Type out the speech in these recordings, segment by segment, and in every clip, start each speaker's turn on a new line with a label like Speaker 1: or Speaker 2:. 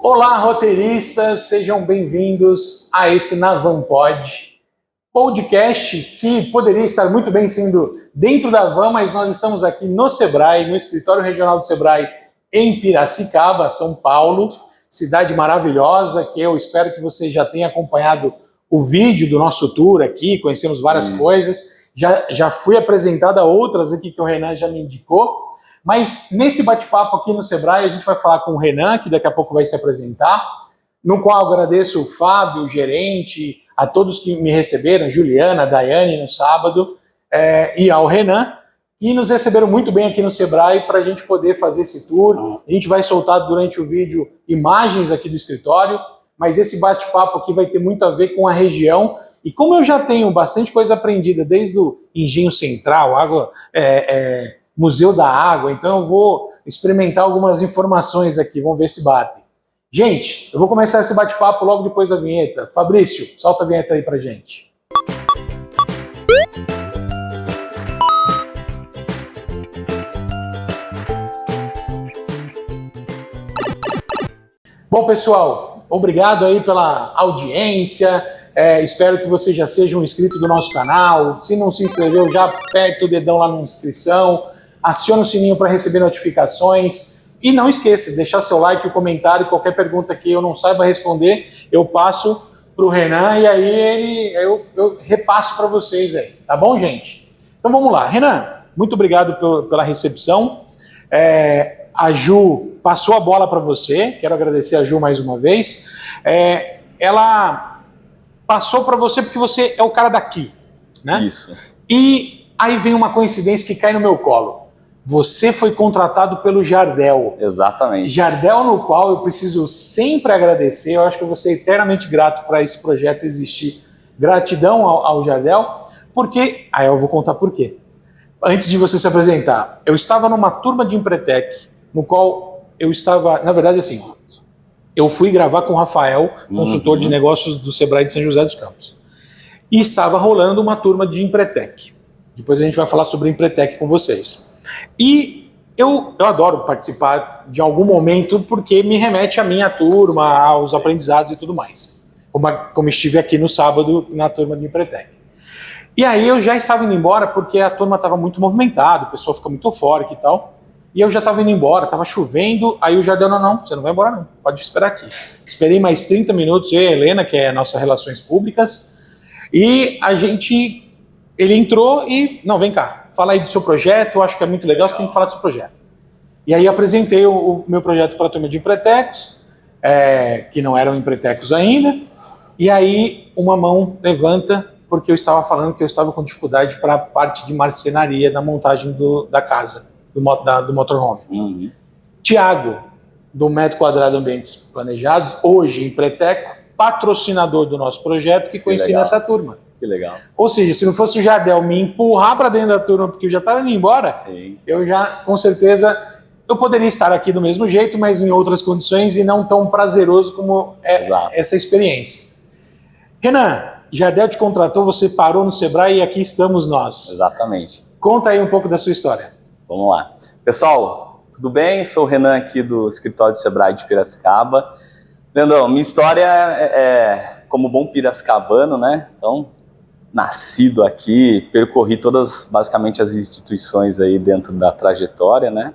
Speaker 1: Olá, roteiristas, sejam bem-vindos a esse Navampod, podcast que poderia estar muito bem sendo dentro da van, mas nós estamos aqui no Sebrae, no escritório regional do Sebrae em Piracicaba, São Paulo, cidade maravilhosa, que eu espero que você já tenha acompanhado o vídeo do nosso tour aqui, conhecemos várias coisas, já fui apresentado a outras aqui que o Renan já me indicou. Mas nesse bate-papo aqui no Sebrae, a gente vai falar com o Renan, que daqui a pouco vai se apresentar, no qual eu agradeço o Fábio, o gerente, a todos que me receberam, Juliana, Daiane no sábado, e ao Renan, que nos receberam muito bem aqui no Sebrae para a gente poder fazer esse tour. A gente vai soltar durante o vídeo imagens aqui do escritório, mas esse bate-papo aqui vai ter muito a ver com a região. E como eu já tenho bastante coisa aprendida desde o Engenho Central, Museu da Água, então eu vou experimentar algumas informações aqui, vamos ver se bate. Gente, eu vou começar esse bate-papo logo depois da vinheta. Fabrício, solta a vinheta aí pra gente. Bom, pessoal, obrigado aí pela audiência. Espero que você já seja um inscrito do nosso canal. Se não se inscreveu, já aperta o dedão lá na inscrição. Aciona o sininho para receber notificações e não esqueça de deixar seu like, o comentário, qualquer pergunta que eu não saiba responder, eu passo para o Renan e aí eu repasso para vocês aí, tá bom, gente? Então vamos lá. Renan, muito obrigado pela recepção. A Ju passou a bola para você, quero agradecer a Ju mais uma vez. Ela passou para você porque você é o cara daqui, né?
Speaker 2: Isso.
Speaker 1: E aí vem uma coincidência que cai no meu colo. Você foi contratado pelo Jardel.
Speaker 2: Exatamente.
Speaker 1: Jardel, no qual eu preciso sempre agradecer. Eu acho que eu vou ser eternamente grato para esse projeto existir. Gratidão ao Jardel, porque... Aí eu vou contar por quê. Antes de você se apresentar, eu estava numa turma de Empretec, no qual eu estava... Na verdade, assim, eu fui gravar com o Rafael, consultor de negócios do Sebrae de São José dos Campos. E estava rolando uma turma de Empretec. Depois a gente vai falar sobre Empretec com vocês. E eu adoro participar de algum momento porque me remete à minha turma, aos aprendizados e tudo mais. Como estive aqui no sábado na turma de Empretec. E aí eu já estava indo embora porque a turma estava muito movimentada, o pessoal fica muito eufórico e tal. E eu já estava indo embora, estava chovendo, aí o Jardel, não, você não vai embora não, pode esperar aqui. Esperei mais 30 minutos, eu e a Helena, que é a nossa Relações Públicas, e ele entrou e, não, vem cá, fala aí do seu projeto, eu acho que é muito legal, você tem que falar do seu projeto. E aí eu apresentei o meu projeto para a turma de empretecos, que não eram empretecos ainda, e aí uma mão levanta, porque eu estava falando que eu estava com dificuldade para a parte de marcenaria da montagem da casa, do motorhome. Tiago, do Metro Quadrado Ambientes Planejados, hoje empreteco, patrocinador do nosso projeto, que conheci nessa turma.
Speaker 2: Que legal.
Speaker 1: Ou seja, se não fosse o Jardel me empurrar para dentro da turma, porque eu já estava indo embora, sim, eu já, com certeza, eu poderia estar aqui do mesmo jeito, mas em outras condições e não tão prazeroso como essa experiência. Renan, Jardel te contratou, você parou no Sebrae e aqui estamos nós.
Speaker 2: Exatamente.
Speaker 1: Conta aí um pouco da sua história.
Speaker 2: Vamos lá. Pessoal, tudo bem? Sou o Renan aqui do escritório do Sebrae de Piracicaba. Leandrão, minha história é como bom piracicabano, né? Então, nascido aqui, percorri todas, basicamente, as instituições aí dentro da trajetória, né?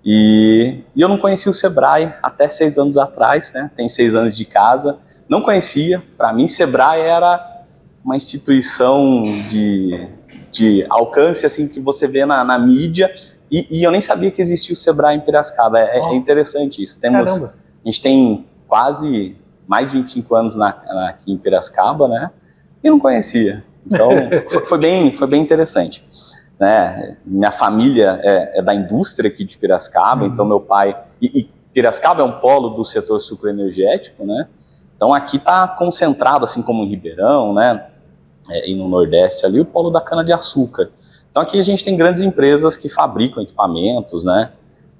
Speaker 2: E eu não conhecia o Sebrae até 6 anos atrás, né? Tem 6 anos de casa, não conhecia. Para mim, Sebrae era uma instituição de alcance, assim, que você vê na mídia, e eu nem sabia que existia o Sebrae em Piracicaba. É interessante isso. A gente tem quase mais de 25 anos aqui em Piracicaba, né? E não conhecia. Então, foi bem interessante. Né? Minha família é da indústria aqui de Piracicaba, então meu pai... E Piracicaba é um polo do setor sucroenergético, né? Então aqui está concentrado, assim como em Ribeirão, né? E no Nordeste ali, o polo da cana-de-açúcar. Então aqui a gente tem grandes empresas que fabricam equipamentos, né?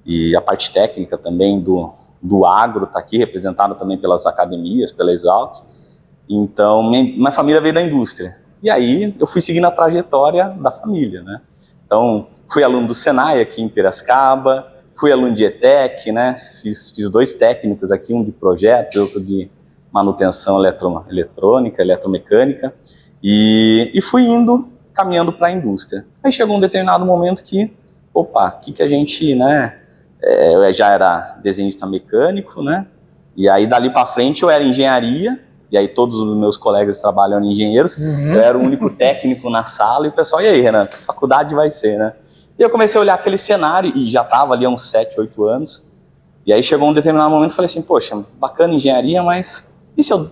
Speaker 2: E a parte técnica também do agro está aqui, representada também pelas academias, pela Exalc. Então, minha família veio da indústria. E aí, eu fui seguindo a trajetória da família, né? Então, fui aluno do Senai aqui em Piracicaba, fui aluno de ETEC, né? Fiz 2 técnicos aqui, um de projetos, outro de manutenção eletrônica, eletromecânica, e fui caminhando para a indústria. Aí chegou um determinado momento que, opa, o que a gente, né? Eu já era desenhista mecânico, né? E aí dali para frente eu era engenharia, e aí todos os meus colegas trabalham em engenheiros, eu era o único técnico na sala, e o pessoal, e aí, Renan, que faculdade vai ser, né? E eu comecei a olhar aquele cenário, e já estava ali há uns 7, 8 anos, e aí chegou um determinado momento e falei assim, poxa, bacana engenharia, mas e se eu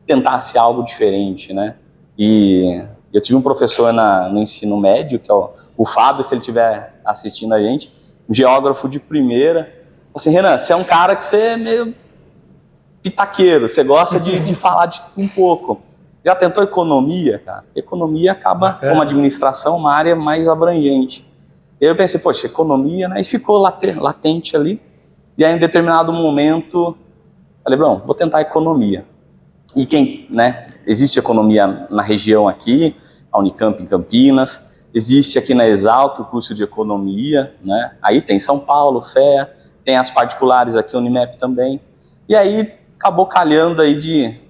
Speaker 2: tentasse algo diferente, né? E eu tive um professor no ensino médio, que é o Fábio, se ele estiver assistindo a gente, um geógrafo de primeira, assim, Renan, você é um cara que você é meio pitaqueiro, você gosta de falar de tudo um pouco. Já tentou economia, cara? Economia acaba, como administração, uma área mais abrangente. E aí eu pensei, poxa, economia, né? E ficou latente ali. E aí, em determinado momento, falei, bom, vou tentar economia. E né? Existe economia na região aqui, a Unicamp em Campinas, existe aqui na Exalc o curso de economia, né? Aí tem São Paulo, FEA, tem as particulares aqui, a Unimep também. E aí acabou calhando aí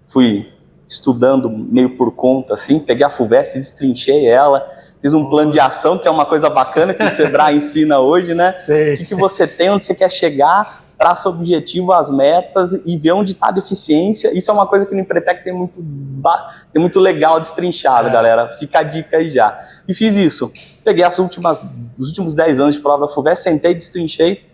Speaker 2: fui estudando meio por conta, assim, peguei a FUVEST, destrinchei ela, fiz um plano de ação, que é uma coisa bacana que o Sebrae ensina hoje, né? O que você tem, onde você quer chegar, traça o objetivo, as metas e vê onde está a deficiência. Isso é uma coisa que no Empretec tem muito legal destrinchado, galera. Fica a dica aí já. E fiz isso. Peguei os últimos 10 anos de prova da FUVEST, sentei, destrinchei.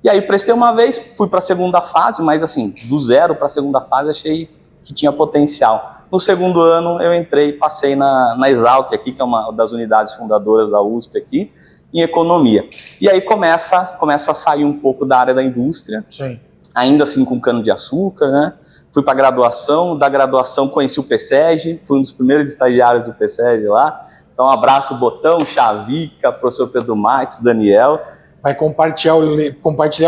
Speaker 2: E aí prestei uma vez, fui para a segunda fase, mas assim, do 0 para a segunda fase achei que tinha potencial. No segundo ano eu entrei, passei na Exalc aqui, que é uma das unidades fundadoras da USP aqui, em economia. E aí começo a sair um pouco da área da indústria,
Speaker 1: Sim.
Speaker 2: Ainda assim com cana-de-açúcar, né? Fui para a graduação, da graduação conheci o PSEG, fui um dos primeiros estagiários do PSEG lá. Então, um abraço, Botão, Chavica, professor Pedro Marques, Daniel.
Speaker 1: Vai compartilhar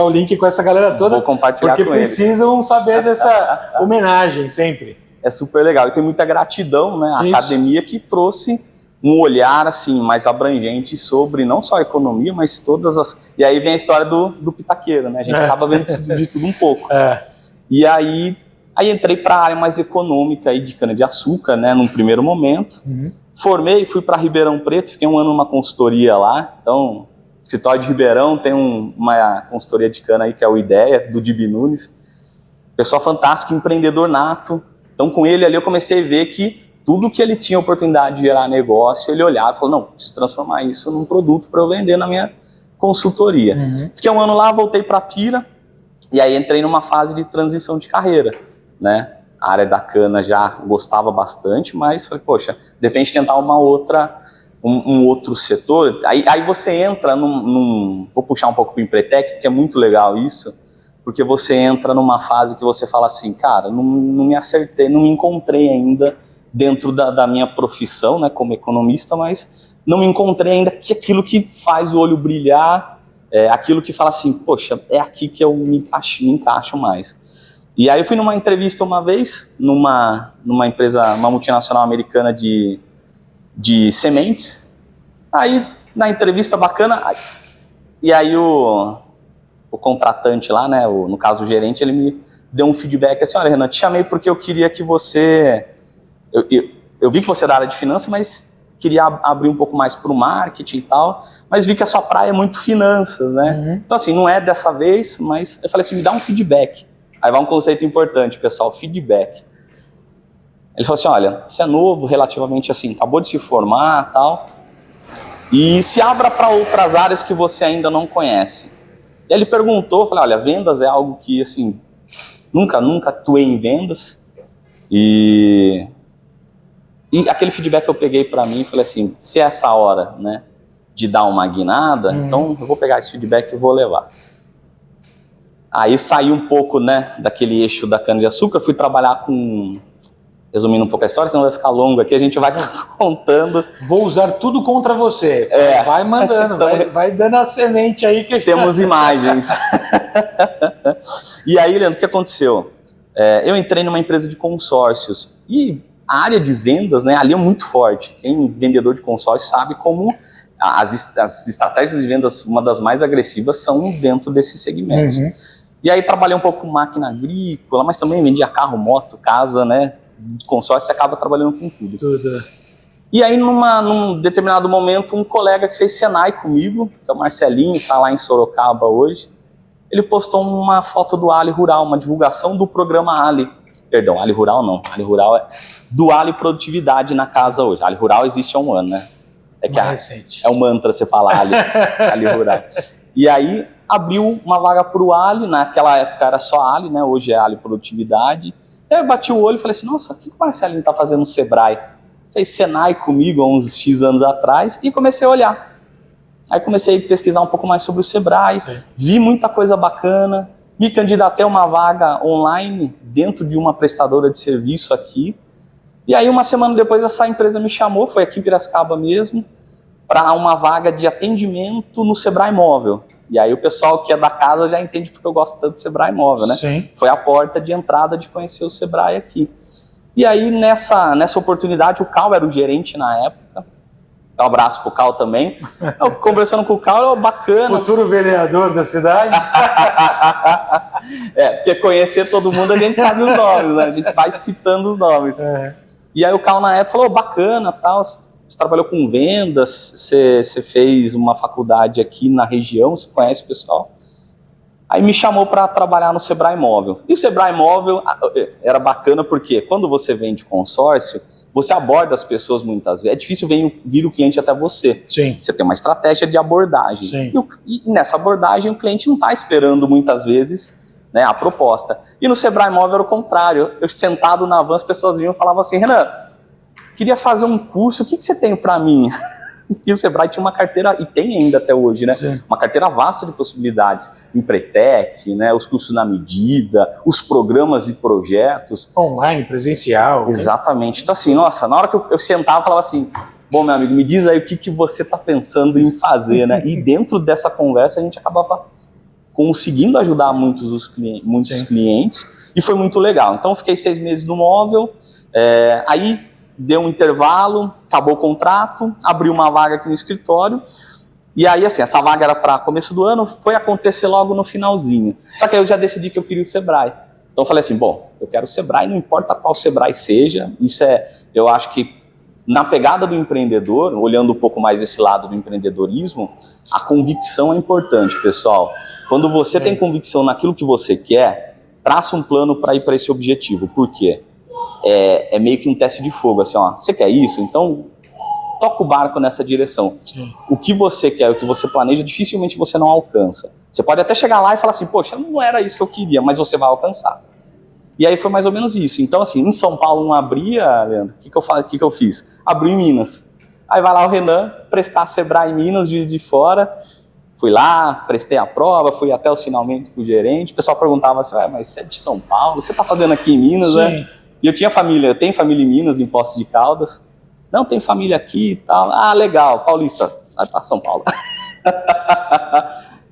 Speaker 1: o link com essa galera toda.
Speaker 2: Vou compartilhar
Speaker 1: porque
Speaker 2: com eles.
Speaker 1: Precisam saber dessa homenagem sempre.
Speaker 2: É super legal. E tem muita gratidão, né? A academia que trouxe um olhar assim mais abrangente sobre não só a economia, mas todas as... E aí vem a história do pitaqueiro, né? A gente acaba vendo de tudo um pouco. E aí entrei para a área mais econômica aí de cana-de-açúcar, né? Num primeiro momento. Formei, fui para Ribeirão Preto, fiquei um ano numa consultoria lá. Então, escritório de Ribeirão tem uma consultoria de cana aí que é o IDEA, do Dibi Nunes. Pessoal fantástico, empreendedor nato. Então, com ele ali eu comecei a ver que tudo que ele tinha oportunidade de gerar negócio, ele olhava e falou, não, preciso transformar isso num produto para eu vender na minha consultoria. Fiquei um ano lá, voltei para Pira, e aí entrei numa fase de transição de carreira, né? A área da cana já gostava bastante, mas falei, poxa, de repente tentar um outro setor. Aí você entra vou puxar um pouco para o Empretec, porque é muito legal isso, porque você entra numa fase que você fala assim, cara, não me acertei, não me encontrei ainda dentro da minha profissão, né, como economista, mas não me encontrei ainda aquilo que faz o olho brilhar, aquilo que fala assim, poxa, é aqui que eu me encaixo mais. E aí eu fui numa entrevista uma vez, numa empresa, uma multinacional americana de sementes. Aí, na entrevista bacana, e aí o contratante lá, né, no caso o gerente, ele me deu um feedback assim, olha, Renan, te chamei porque eu queria que você... Eu vi que você é da área de finanças, mas queria abrir um pouco mais para o marketing e tal, mas vi que a sua praia é muito finanças, né? Então, assim, não é dessa vez, mas eu falei assim, me dá um feedback. Aí vai um conceito importante, pessoal, feedback. Ele falou assim, olha, você é novo, relativamente assim, acabou de se formar e tal, e se abra para outras áreas que você ainda não conhece. E aí ele perguntou, eu falei, olha, vendas é algo que, assim, nunca atuei em vendas, e aquele feedback que eu peguei para mim, falei assim, se é essa hora, né, de dar uma guinada, então eu vou pegar esse feedback e vou levar. Aí saí um pouco, né, daquele eixo da cana-de-açúcar, fui trabalhar resumindo um pouco a história, senão vai ficar longo aqui, a gente vai contando.
Speaker 1: Vou usar tudo contra você. Vai mandando, vai dando a semente aí que
Speaker 2: temos imagens. E aí, Leandro, o que aconteceu? Eu entrei numa empresa de consórcios e a área de vendas, né, ali é muito forte. Quem é vendedor de consórcio sabe como as estratégias de vendas, uma das mais agressivas, são dentro desses segmentos. E aí trabalhei um pouco com máquina agrícola, mas também vendia carro, moto, casa, né? Consórcio, você acaba trabalhando com tudo. E aí, num determinado momento, um colega que fez Senai comigo, que é o Marcelinho, que está lá em Sorocaba hoje, ele postou uma foto do Ali Rural, uma divulgação do programa Ali. Perdão, Ali Rural não. Ali Rural é do Ali Produtividade na casa hoje. Ali Rural existe há um ano, né? É que é um mantra você falar Ali, Ali Rural. E aí abriu uma vaga para o Ali, naquela época era só Ali, né? Hoje é Ali Produtividade. E aí eu bati o olho e falei assim, nossa, o que o Marcelinho está fazendo no Sebrae? Fez Senai comigo há uns X anos atrás e comecei a olhar. Aí comecei a pesquisar um pouco mais sobre o Sebrae, vi muita coisa bacana, me candidatei a uma vaga online dentro de uma prestadora de serviço aqui. E aí uma semana depois essa empresa me chamou, foi aqui em Piracicaba mesmo, para uma vaga de atendimento no Sebrae Móvel. E aí o pessoal que é da casa já entende porque eu gosto tanto do Sebrae Móvel, né?
Speaker 1: Sim.
Speaker 2: Foi a porta de entrada de conhecer o Sebrae aqui. E aí nessa oportunidade o Cal era o gerente na época. Um abraço pro Cal também. Eu, conversando com o Cal, bacana.
Speaker 1: Futuro vereador da cidade.
Speaker 2: Porque conhecer todo mundo a gente sabe os nomes, né? A gente vai citando os nomes. E aí o Cal na época falou, bacana, tal, você trabalhou com vendas, você fez uma faculdade aqui na região, você conhece o pessoal? Aí me chamou para trabalhar no Sebrae Móvel. E o Sebrae Móvel era bacana porque quando você vende consórcio, você aborda as pessoas muitas vezes. É difícil vir o cliente até você.
Speaker 1: Sim.
Speaker 2: Você tem uma estratégia de abordagem.
Speaker 1: Sim.
Speaker 2: E nessa abordagem o cliente não está esperando muitas vezes, né, a proposta. E no Sebrae Móvel era o contrário. Eu sentado na van, as pessoas vinham e falavam assim, Renan, queria fazer um curso, o que você tem para mim? E o Sebrae tinha uma carteira, e tem ainda até hoje, né?
Speaker 1: Sim.
Speaker 2: Uma carteira vasta de possibilidades. Empretec, né? Os cursos na medida, os programas e projetos.
Speaker 1: Online, presencial.
Speaker 2: Exatamente. Então assim, nossa, na hora que eu sentava, eu falava assim, bom, meu amigo, me diz aí o que você está pensando em fazer, né? E dentro dessa conversa a gente acabava conseguindo ajudar muitos clientes, e foi muito legal. Então eu fiquei 6 meses no móvel, aí deu um intervalo, acabou o contrato, abriu uma vaga aqui no escritório, e aí assim, essa vaga era para começo do ano, foi acontecer logo no finalzinho. Só que aí eu já decidi que eu queria o Sebrae. Então eu falei assim, bom, eu quero o Sebrae, não importa qual Sebrae seja, isso eu acho que na pegada do empreendedor, olhando um pouco mais esse lado do empreendedorismo, a convicção é importante, pessoal. Quando você tem convicção naquilo que você quer, traça um plano para ir para esse objetivo. Por quê? É meio que um teste de fogo, assim, ó, você quer isso? Então toca o barco nessa direção.
Speaker 1: Sim.
Speaker 2: O que você quer, o que você planeja, dificilmente você não alcança. Você pode até chegar lá e falar assim, poxa, não era isso que eu queria, mas você vai alcançar. E aí foi mais ou menos isso. Então assim, em São Paulo não abria, Leandro, o que eu fiz? Abri em Minas. Aí vai lá o Renan prestar Sebrae em Minas, Juiz de Fora. Fui lá, prestei a prova, fui até os finalmente com o gerente. O pessoal perguntava assim, mas você é de São Paulo? O que você está fazendo aqui em Minas, né? E eu tenho família em Minas, em Poços de Caldas. Não, tem família aqui e tal. Ah, legal, paulista. Ah, tá, São Paulo.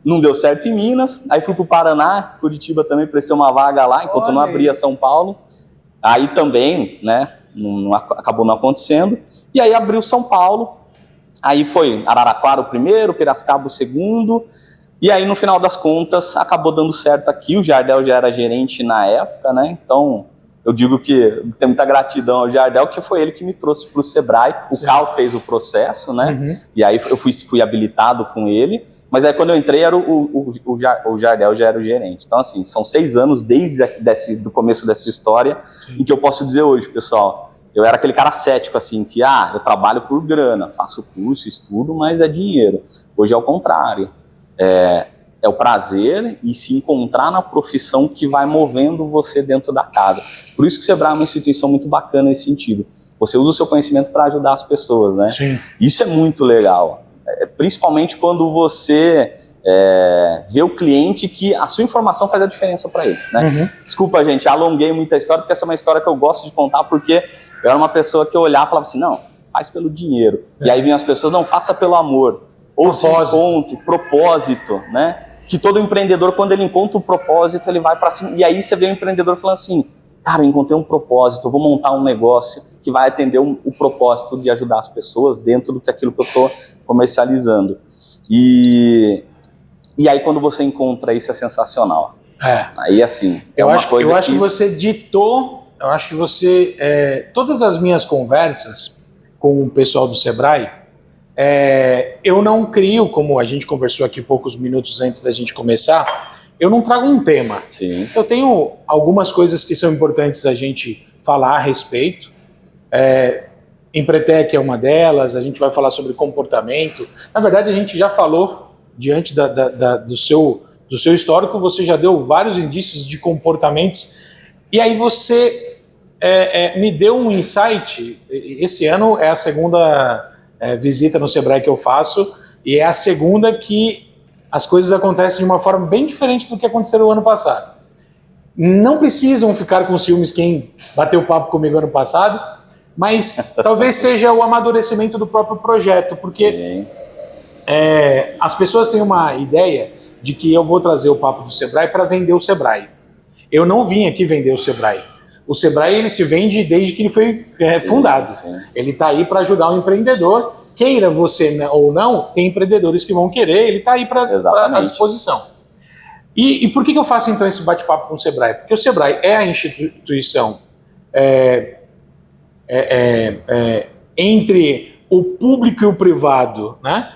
Speaker 2: Não deu certo em Minas. Aí fui pro Paraná, Curitiba também, prestei uma vaga lá, enquanto não abria São Paulo. Aí também, né, acabou não acontecendo. E aí abriu São Paulo. Aí foi Araraquara o primeiro, Piracicaba o segundo. E aí, no final das contas, acabou dando certo aqui. O Jardel já era gerente na época, né? Então, eu digo que tem muita gratidão ao Jardel, que foi ele que me trouxe para o Sebrae. O Cal fez o processo, né? E aí eu fui habilitado com ele. Mas aí quando eu entrei, era o Jardel já era o gerente. Então, assim, são 6 anos desde do começo dessa história, em que eu posso dizer hoje, pessoal, eu era aquele cara cético, assim, que, eu trabalho por grana, faço curso, estudo, mas é dinheiro. Hoje é o contrário. É o prazer e se encontrar na profissão que vai movendo você dentro da casa. Por isso que o Sebrae é uma instituição muito bacana nesse sentido. Você usa o seu conhecimento para ajudar as pessoas, né?
Speaker 1: Sim.
Speaker 2: Isso é muito legal. Principalmente quando você vê o cliente que a sua informação faz a diferença para ele, né? Desculpa, gente, alonguei muita história, porque essa é uma história que eu gosto de contar, porque eu era uma pessoa que eu olhava e falava assim, não, faz pelo dinheiro. E aí vinham as pessoas, não, faça pelo amor. Ou se encontre, propósito, né? Que todo empreendedor, quando ele encontra o propósito, ele vai para cima. E aí você vê o empreendedor falando assim, cara, eu encontrei um propósito, eu vou montar um negócio que vai atender o propósito de ajudar as pessoas dentro daquilo que eu estou comercializando. E aí quando você encontra isso é sensacional. Aí assim,
Speaker 1: eu acho que você ditou, eu acho que você, todas as minhas conversas com o pessoal do Sebrae, eu não crio, como a gente conversou aqui poucos minutos antes da gente começar, eu não trago um tema.
Speaker 2: Sim.
Speaker 1: Eu tenho algumas coisas que são importantes a gente falar a respeito. Empretec é uma delas, a gente vai falar sobre comportamento. Na verdade, a gente já falou, diante do seu histórico, você já deu vários indícios de comportamentos, e aí você me deu um insight. Esse ano é a segunda visita no Sebrae que eu faço, e é a segunda que as coisas acontecem de uma forma bem diferente do que aconteceu no ano passado. Não precisam ficar com ciúmes quem bateu papo comigo ano passado, mas talvez seja o amadurecimento do próprio projeto, porque as pessoas têm uma ideia de que eu vou trazer o papo do Sebrae para vender o Sebrae. Eu não vim aqui vender o Sebrae. O Sebrae ele se vende desde que ele foi fundado. Sim. Ele está aí para ajudar o empreendedor. Queira você ou não, tem empreendedores que vão querer, ele está aí à disposição. E por que eu faço então esse bate-papo com o Sebrae? Porque o Sebrae é a instituição entre o público e o privado, né?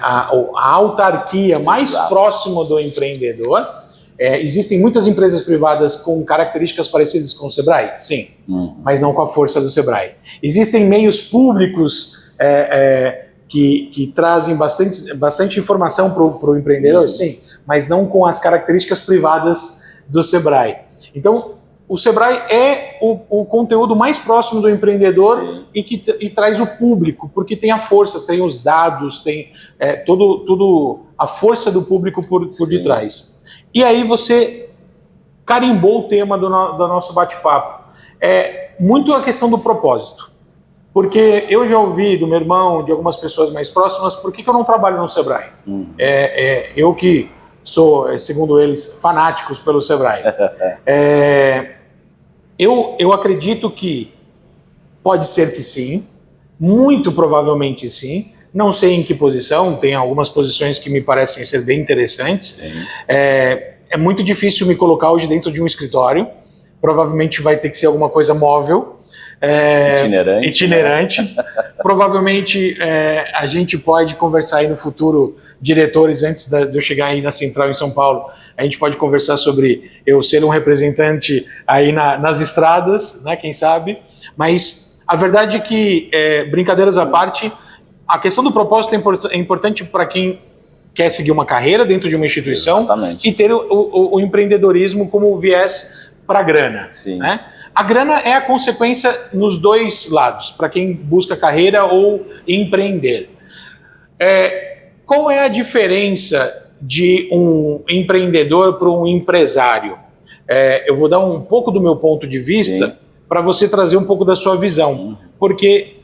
Speaker 1: A autarquia mais próxima do empreendedor. Existem muitas empresas privadas com características parecidas com o Sebrae? Sim, mas não com a força do Sebrae. Existem meios públicos que trazem bastante informação para o empreendedor? Sim, mas não com as características privadas do Sebrae. Então, o Sebrae é o conteúdo mais próximo do empreendedor e traz o público, porque tem a força, tem os dados, tem tudo a força do público por detrás. E aí você carimbou o tema do nosso bate-papo. Muito a questão do propósito. Porque eu já ouvi do meu irmão, de algumas pessoas mais próximas, por que eu não trabalho no Sebrae? Eu que sou, segundo eles, fanáticos pelo Sebrae. Eu acredito que pode ser que sim, muito provavelmente sim, não sei em que posição, tem algumas posições que me parecem ser bem interessantes. É muito difícil me colocar hoje dentro de um escritório, provavelmente vai ter que ser alguma coisa móvel, itinerante. Né? Provavelmente a gente pode conversar aí no futuro, diretores, antes de eu chegar aí na Central em São Paulo, a gente pode conversar sobre eu ser um representante aí nas estradas, né, quem sabe, mas a verdade é que, brincadeiras à parte, a questão do propósito é importante para quem quer seguir uma carreira dentro de uma instituição. Exatamente. E ter o empreendedorismo como viés para a grana. Né? A grana é a consequência nos dois lados, para quem busca carreira ou empreender. Qual é a diferença de um empreendedor para um empresário? Eu vou dar um pouco do meu ponto de vista para você trazer um pouco da sua visão. Porque,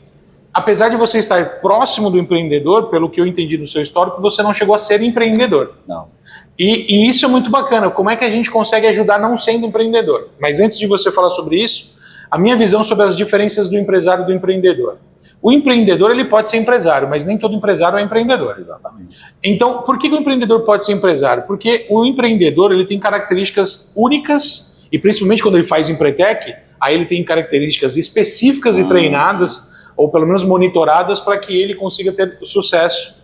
Speaker 1: apesar de você estar próximo do empreendedor, pelo que eu entendi do seu histórico, você não chegou a ser empreendedor. Não. E isso é muito bacana. Como é que a gente consegue ajudar não sendo empreendedor? Mas antes de você falar sobre isso, a minha visão sobre as diferenças do empresário e do empreendedor. O empreendedor ele pode ser empresário, mas nem todo empresário é empreendedor. Exatamente. Então, por que o empreendedor pode ser empresário? Porque o empreendedor ele tem características únicas, e principalmente quando ele faz Empretec, aí ele tem características específicas e treinadas, ou pelo menos monitoradas, para que ele consiga ter sucesso.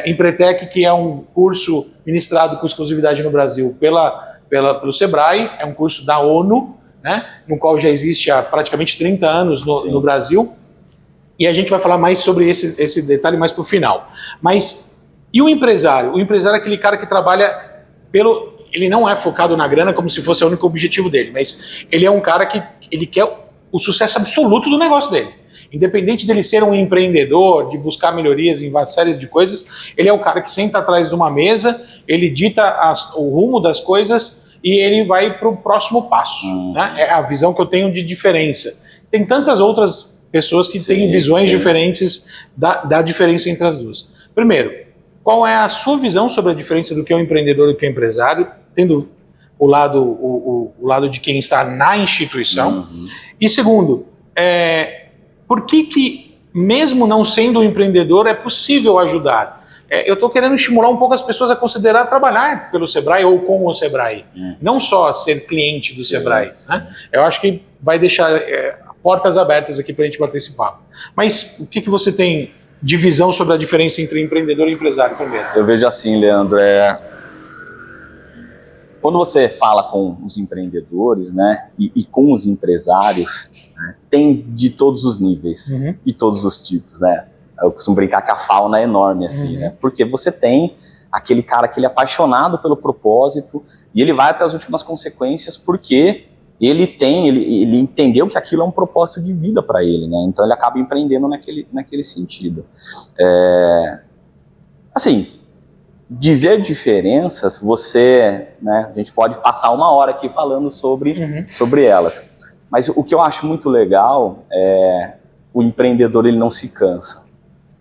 Speaker 1: Empretec, que é um curso ministrado com exclusividade no Brasil pelo Sebrae, é um curso da ONU, né, no qual já existe há praticamente 30 anos no Brasil, e a gente vai falar mais sobre esse detalhe mais para o final. Mas, e o empresário? O empresário é aquele cara que trabalha ele não é focado na grana como se fosse o único objetivo dele, mas ele é um cara que ele quer o sucesso absoluto do negócio dele. Independente dele ser um empreendedor, de buscar melhorias em várias séries de coisas, ele é o cara que senta atrás de uma mesa, ele dita o rumo das coisas e ele vai para o próximo passo. Né? É a visão que eu tenho de diferença. Tem tantas outras pessoas que têm visões diferentes da diferença entre as duas. Primeiro, qual é a sua visão sobre a diferença do que é um empreendedor e do que é um empresário, tendo o lado de quem está na instituição? E segundo, por que mesmo não sendo um empreendedor, é possível ajudar? Eu estou querendo estimular um pouco as pessoas a considerar trabalhar pelo Sebrae ou com o Sebrae, não só ser cliente do Sebrae, né? Eu acho que vai deixar portas abertas aqui para a gente bater esse papo. Mas o que você tem de visão sobre a diferença entre empreendedor e empresário primeiro?
Speaker 2: Eu vejo assim, Leandro, quando você fala com os empreendedores, né, e com os empresários, né, tem de todos os níveis e todos os tipos, né? Eu costumo brincar que a fauna é enorme, assim, né? Porque você tem aquele cara que ele é apaixonado pelo propósito e ele vai até as últimas consequências porque ele entendeu que aquilo é um propósito de vida para ele, né? Então ele acaba empreendendo naquele sentido. Assim, dizer diferenças, né, a gente pode passar uma hora aqui falando sobre elas. Mas o que eu acho muito legal é o empreendedor, ele não se cansa.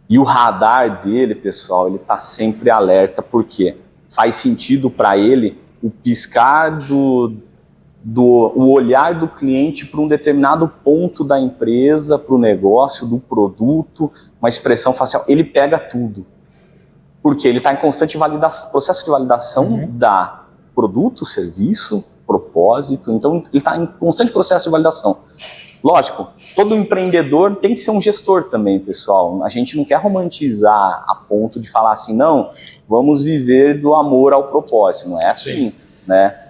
Speaker 2: E o radar dele, pessoal, ele está sempre alerta, porque faz sentido para ele o piscar o olhar do cliente para um determinado ponto da empresa, para o negócio, do produto, uma expressão facial. Ele pega tudo, porque ele está em constante processo de validação da produto, serviço, propósito. Então ele está em constante processo de validação. Lógico, todo empreendedor tem que ser um gestor também, pessoal. A gente não quer romantizar a ponto de falar assim, não, vamos viver do amor ao propósito. Não é assim, né?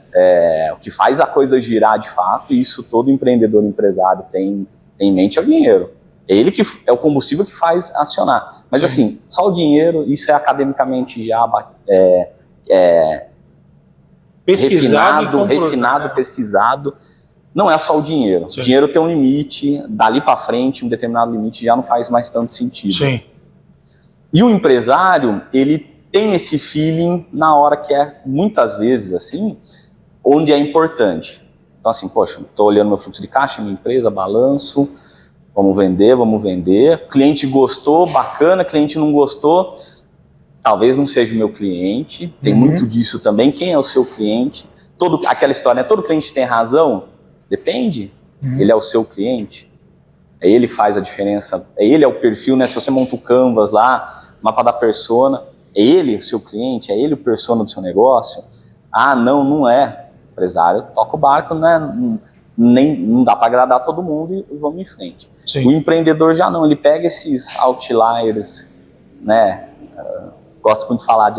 Speaker 2: O que faz a coisa girar de fato, e isso todo empreendedor, empresário tem em mente, é o dinheiro. É ele que é o combustível que faz acionar. Mas assim, só o dinheiro, isso é academicamente já refinado, pesquisado. Não é só o dinheiro. O dinheiro tem um limite, dali para frente, um determinado limite já não faz mais tanto sentido.
Speaker 1: Sim.
Speaker 2: E o empresário, ele tem esse feeling na hora que muitas vezes assim, onde é importante. Então assim, poxa, estou olhando meu fluxo de caixa, minha empresa, balanço, vamos vender. Cliente gostou, bacana, cliente não gostou, talvez não seja o meu cliente. Tem muito disso também. Quem é o seu cliente? Aquela história, né? Todo cliente tem razão? Depende. Ele é o seu cliente. É ele que faz a diferença. Ele é o perfil, né? Se você monta o Canvas lá, mapa da persona, é ele o seu cliente? É ele o persona do seu negócio? Ah, não é. Empresário toca o barco, né? Não dá para agradar todo mundo e vamos em frente.
Speaker 1: Sim.
Speaker 2: O empreendedor já não. Ele pega esses outliers, né? Gosto muito de falar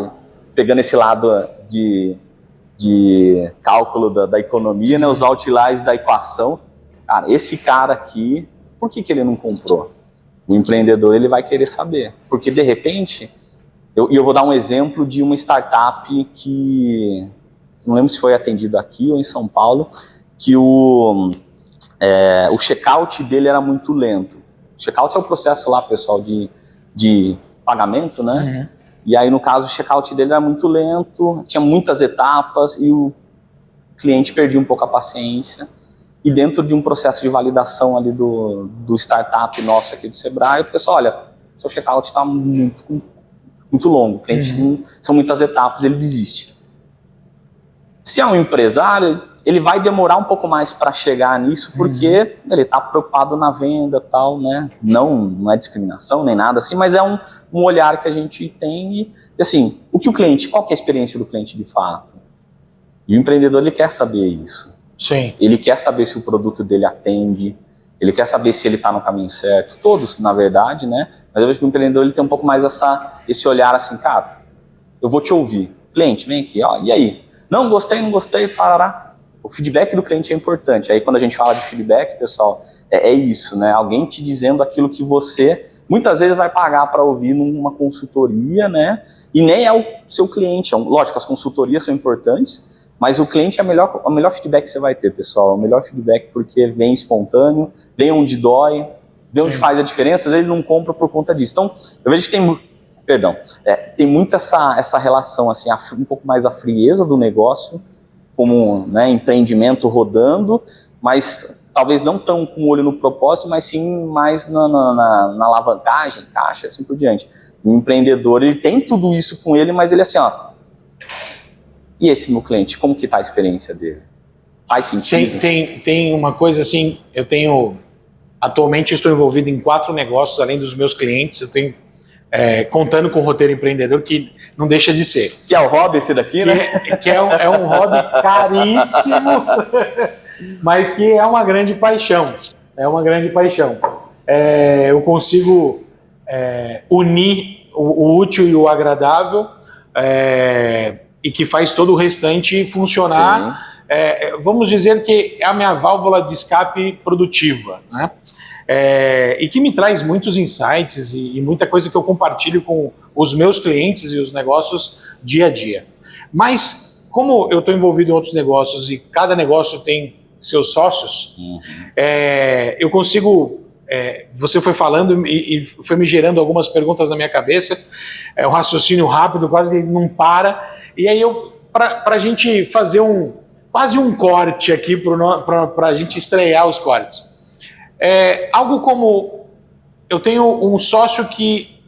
Speaker 2: pegando esse lado de cálculo da economia, né, os outliers da equação. Cara, esse cara aqui, por que ele não comprou? O empreendedor, ele vai querer saber. Porque, de repente, eu vou dar um exemplo de uma startup que, não lembro se foi atendido aqui ou em São Paulo, que o checkout dele era muito lento. O checkout é o processo lá, pessoal, de pagamento, né? E aí, no caso, o checkout dele era muito lento, tinha muitas etapas e o cliente perdia um pouco a paciência. E dentro de um processo de validação ali do startup nosso aqui do Sebrae, o pessoal, olha, seu checkout está muito longo, o cliente são muitas etapas, ele desiste. Se é um empresário, ele vai demorar um pouco mais para chegar nisso, porque ele está preocupado na venda e tal, né? Não é discriminação nem nada assim, mas é um olhar que a gente tem e assim, qual que é a experiência do cliente de fato? E o empreendedor, ele quer saber isso.
Speaker 1: Sim.
Speaker 2: Ele quer saber se o produto dele atende, ele quer saber se ele está no caminho certo. Todos, na verdade, né? Mas eu vejo que o empreendedor, ele tem um pouco mais esse olhar assim, cara, eu vou te ouvir. Cliente, vem aqui, ó, e aí? Não gostei, parará. O feedback do cliente é importante. Aí quando a gente fala de feedback, pessoal, é isso, né? Alguém te dizendo aquilo que você muitas vezes vai pagar para ouvir numa consultoria, né? E nem é o seu cliente. Lógico, as consultorias são importantes, mas o cliente é o melhor feedback que você vai ter, pessoal. É o melhor feedback porque vem espontâneo, vem onde dói, vem onde faz a diferença, às vezes ele não compra por conta disso. Então, eu vejo que tem muito essa relação, assim, um pouco mais a frieza do negócio, como, né, empreendimento rodando, mas talvez não tão com o olho no propósito, mas sim mais na alavancagem, caixa, assim por diante. O empreendedor, ele tem tudo isso com ele, mas ele assim, ó, e esse meu cliente, como que tá a experiência dele? Faz sentido?
Speaker 1: Tem uma coisa assim, eu tenho Atualmente eu estou envolvido em 4 negócios, além dos meus clientes. Eu tenho contando com o roteiro empreendedor, que não deixa de ser.
Speaker 2: Que é o hobby esse daqui, né?
Speaker 1: Que é um hobby caríssimo, mas que é uma grande paixão. É uma grande paixão. Eu consigo unir o útil e o agradável, e que faz todo o restante funcionar. Vamos dizer que é a minha válvula de escape produtiva, né? E que me traz muitos insights e muita coisa que eu compartilho com os meus clientes e os negócios dia a dia. Mas, como eu estou envolvido em outros negócios e cada negócio tem seus sócios, eu consigo... você foi falando e foi me gerando algumas perguntas na minha cabeça, um raciocínio rápido, quase que não para, e aí para a gente fazer quase um corte aqui para a gente estrear os cortes. Algo como, eu tenho um sócio que,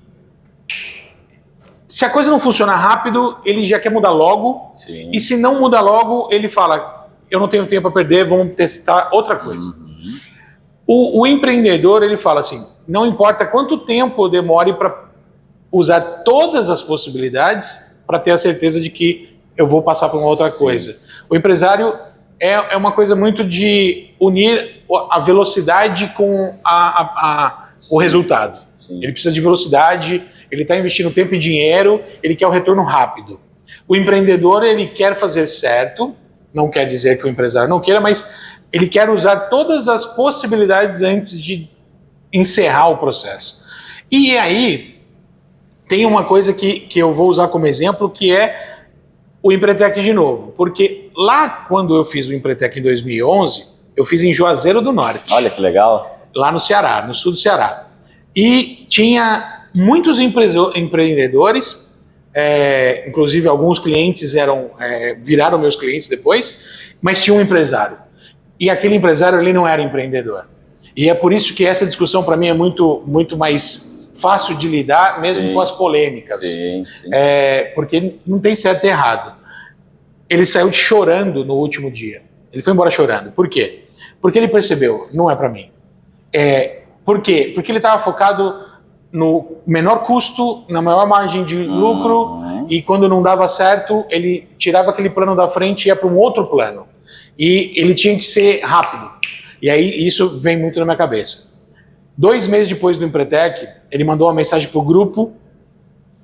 Speaker 1: se a coisa não funcionar rápido, ele já quer mudar logo.
Speaker 2: Sim.
Speaker 1: E se não muda logo, ele fala, eu não tenho tempo para perder, vamos testar outra coisa. O empreendedor, ele fala assim, não importa quanto tempo eu demore para usar todas as possibilidades para ter a certeza de que eu vou passar para uma outra coisa. O empresário é uma coisa muito de unir a velocidade com o resultado. Sim. Ele precisa de velocidade, ele está investindo tempo e dinheiro, ele quer o retorno rápido. O empreendedor, ele quer fazer certo, não quer dizer que o empresário não queira, mas ele quer usar todas as possibilidades antes de encerrar o processo. E aí, tem uma coisa que eu vou usar como exemplo, que é o Empretec de novo. Porque lá, quando eu fiz o Empretec em 2011, eu fiz em Juazeiro do Norte.
Speaker 2: Olha que legal.
Speaker 1: Lá no Ceará, no sul do Ceará. E tinha muitos empreendedores, inclusive alguns clientes viraram meus clientes depois, mas tinha um empresário. E aquele empresário, ele não era empreendedor. E é por isso que essa discussão para mim é muito, muito mais fácil de lidar, mesmo com as polêmicas.
Speaker 2: Sim, sim.
Speaker 1: Porque não tem certo e errado. Ele saiu chorando no último dia. Ele foi embora chorando. Por quê? Porque ele percebeu, não é para mim. Por quê? Porque ele estava focado no menor custo, na maior margem de lucro, e quando não dava certo, ele tirava aquele plano da frente e ia para um outro plano. E ele tinha que ser rápido. E aí isso vem muito na minha cabeça. 2 meses depois do Empretec, ele mandou uma mensagem para o grupo,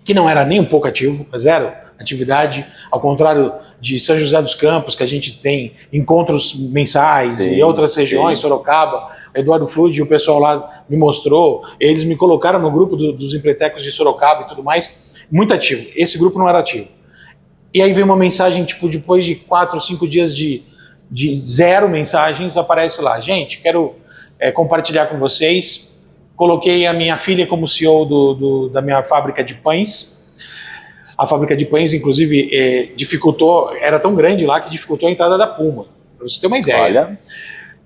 Speaker 1: que não era nem um pouco ativo, zero atividade, ao contrário de São José dos Campos, que a gente tem encontros mensais, e outras regiões, Sorocaba, Eduardo Flude, o pessoal lá me mostrou, eles me colocaram no grupo dos Empretecos de Sorocaba e tudo mais, muito ativo. Esse grupo não era ativo. E aí veio uma mensagem, tipo, depois de 4 ou 5 dias de 0 mensagens, aparece lá, gente, quero compartilhar com vocês, coloquei a minha filha como CEO da minha fábrica de pães. A fábrica de pães, inclusive, dificultou, era tão grande lá que dificultou a entrada da Puma, para você ter uma ideia.
Speaker 2: Olha,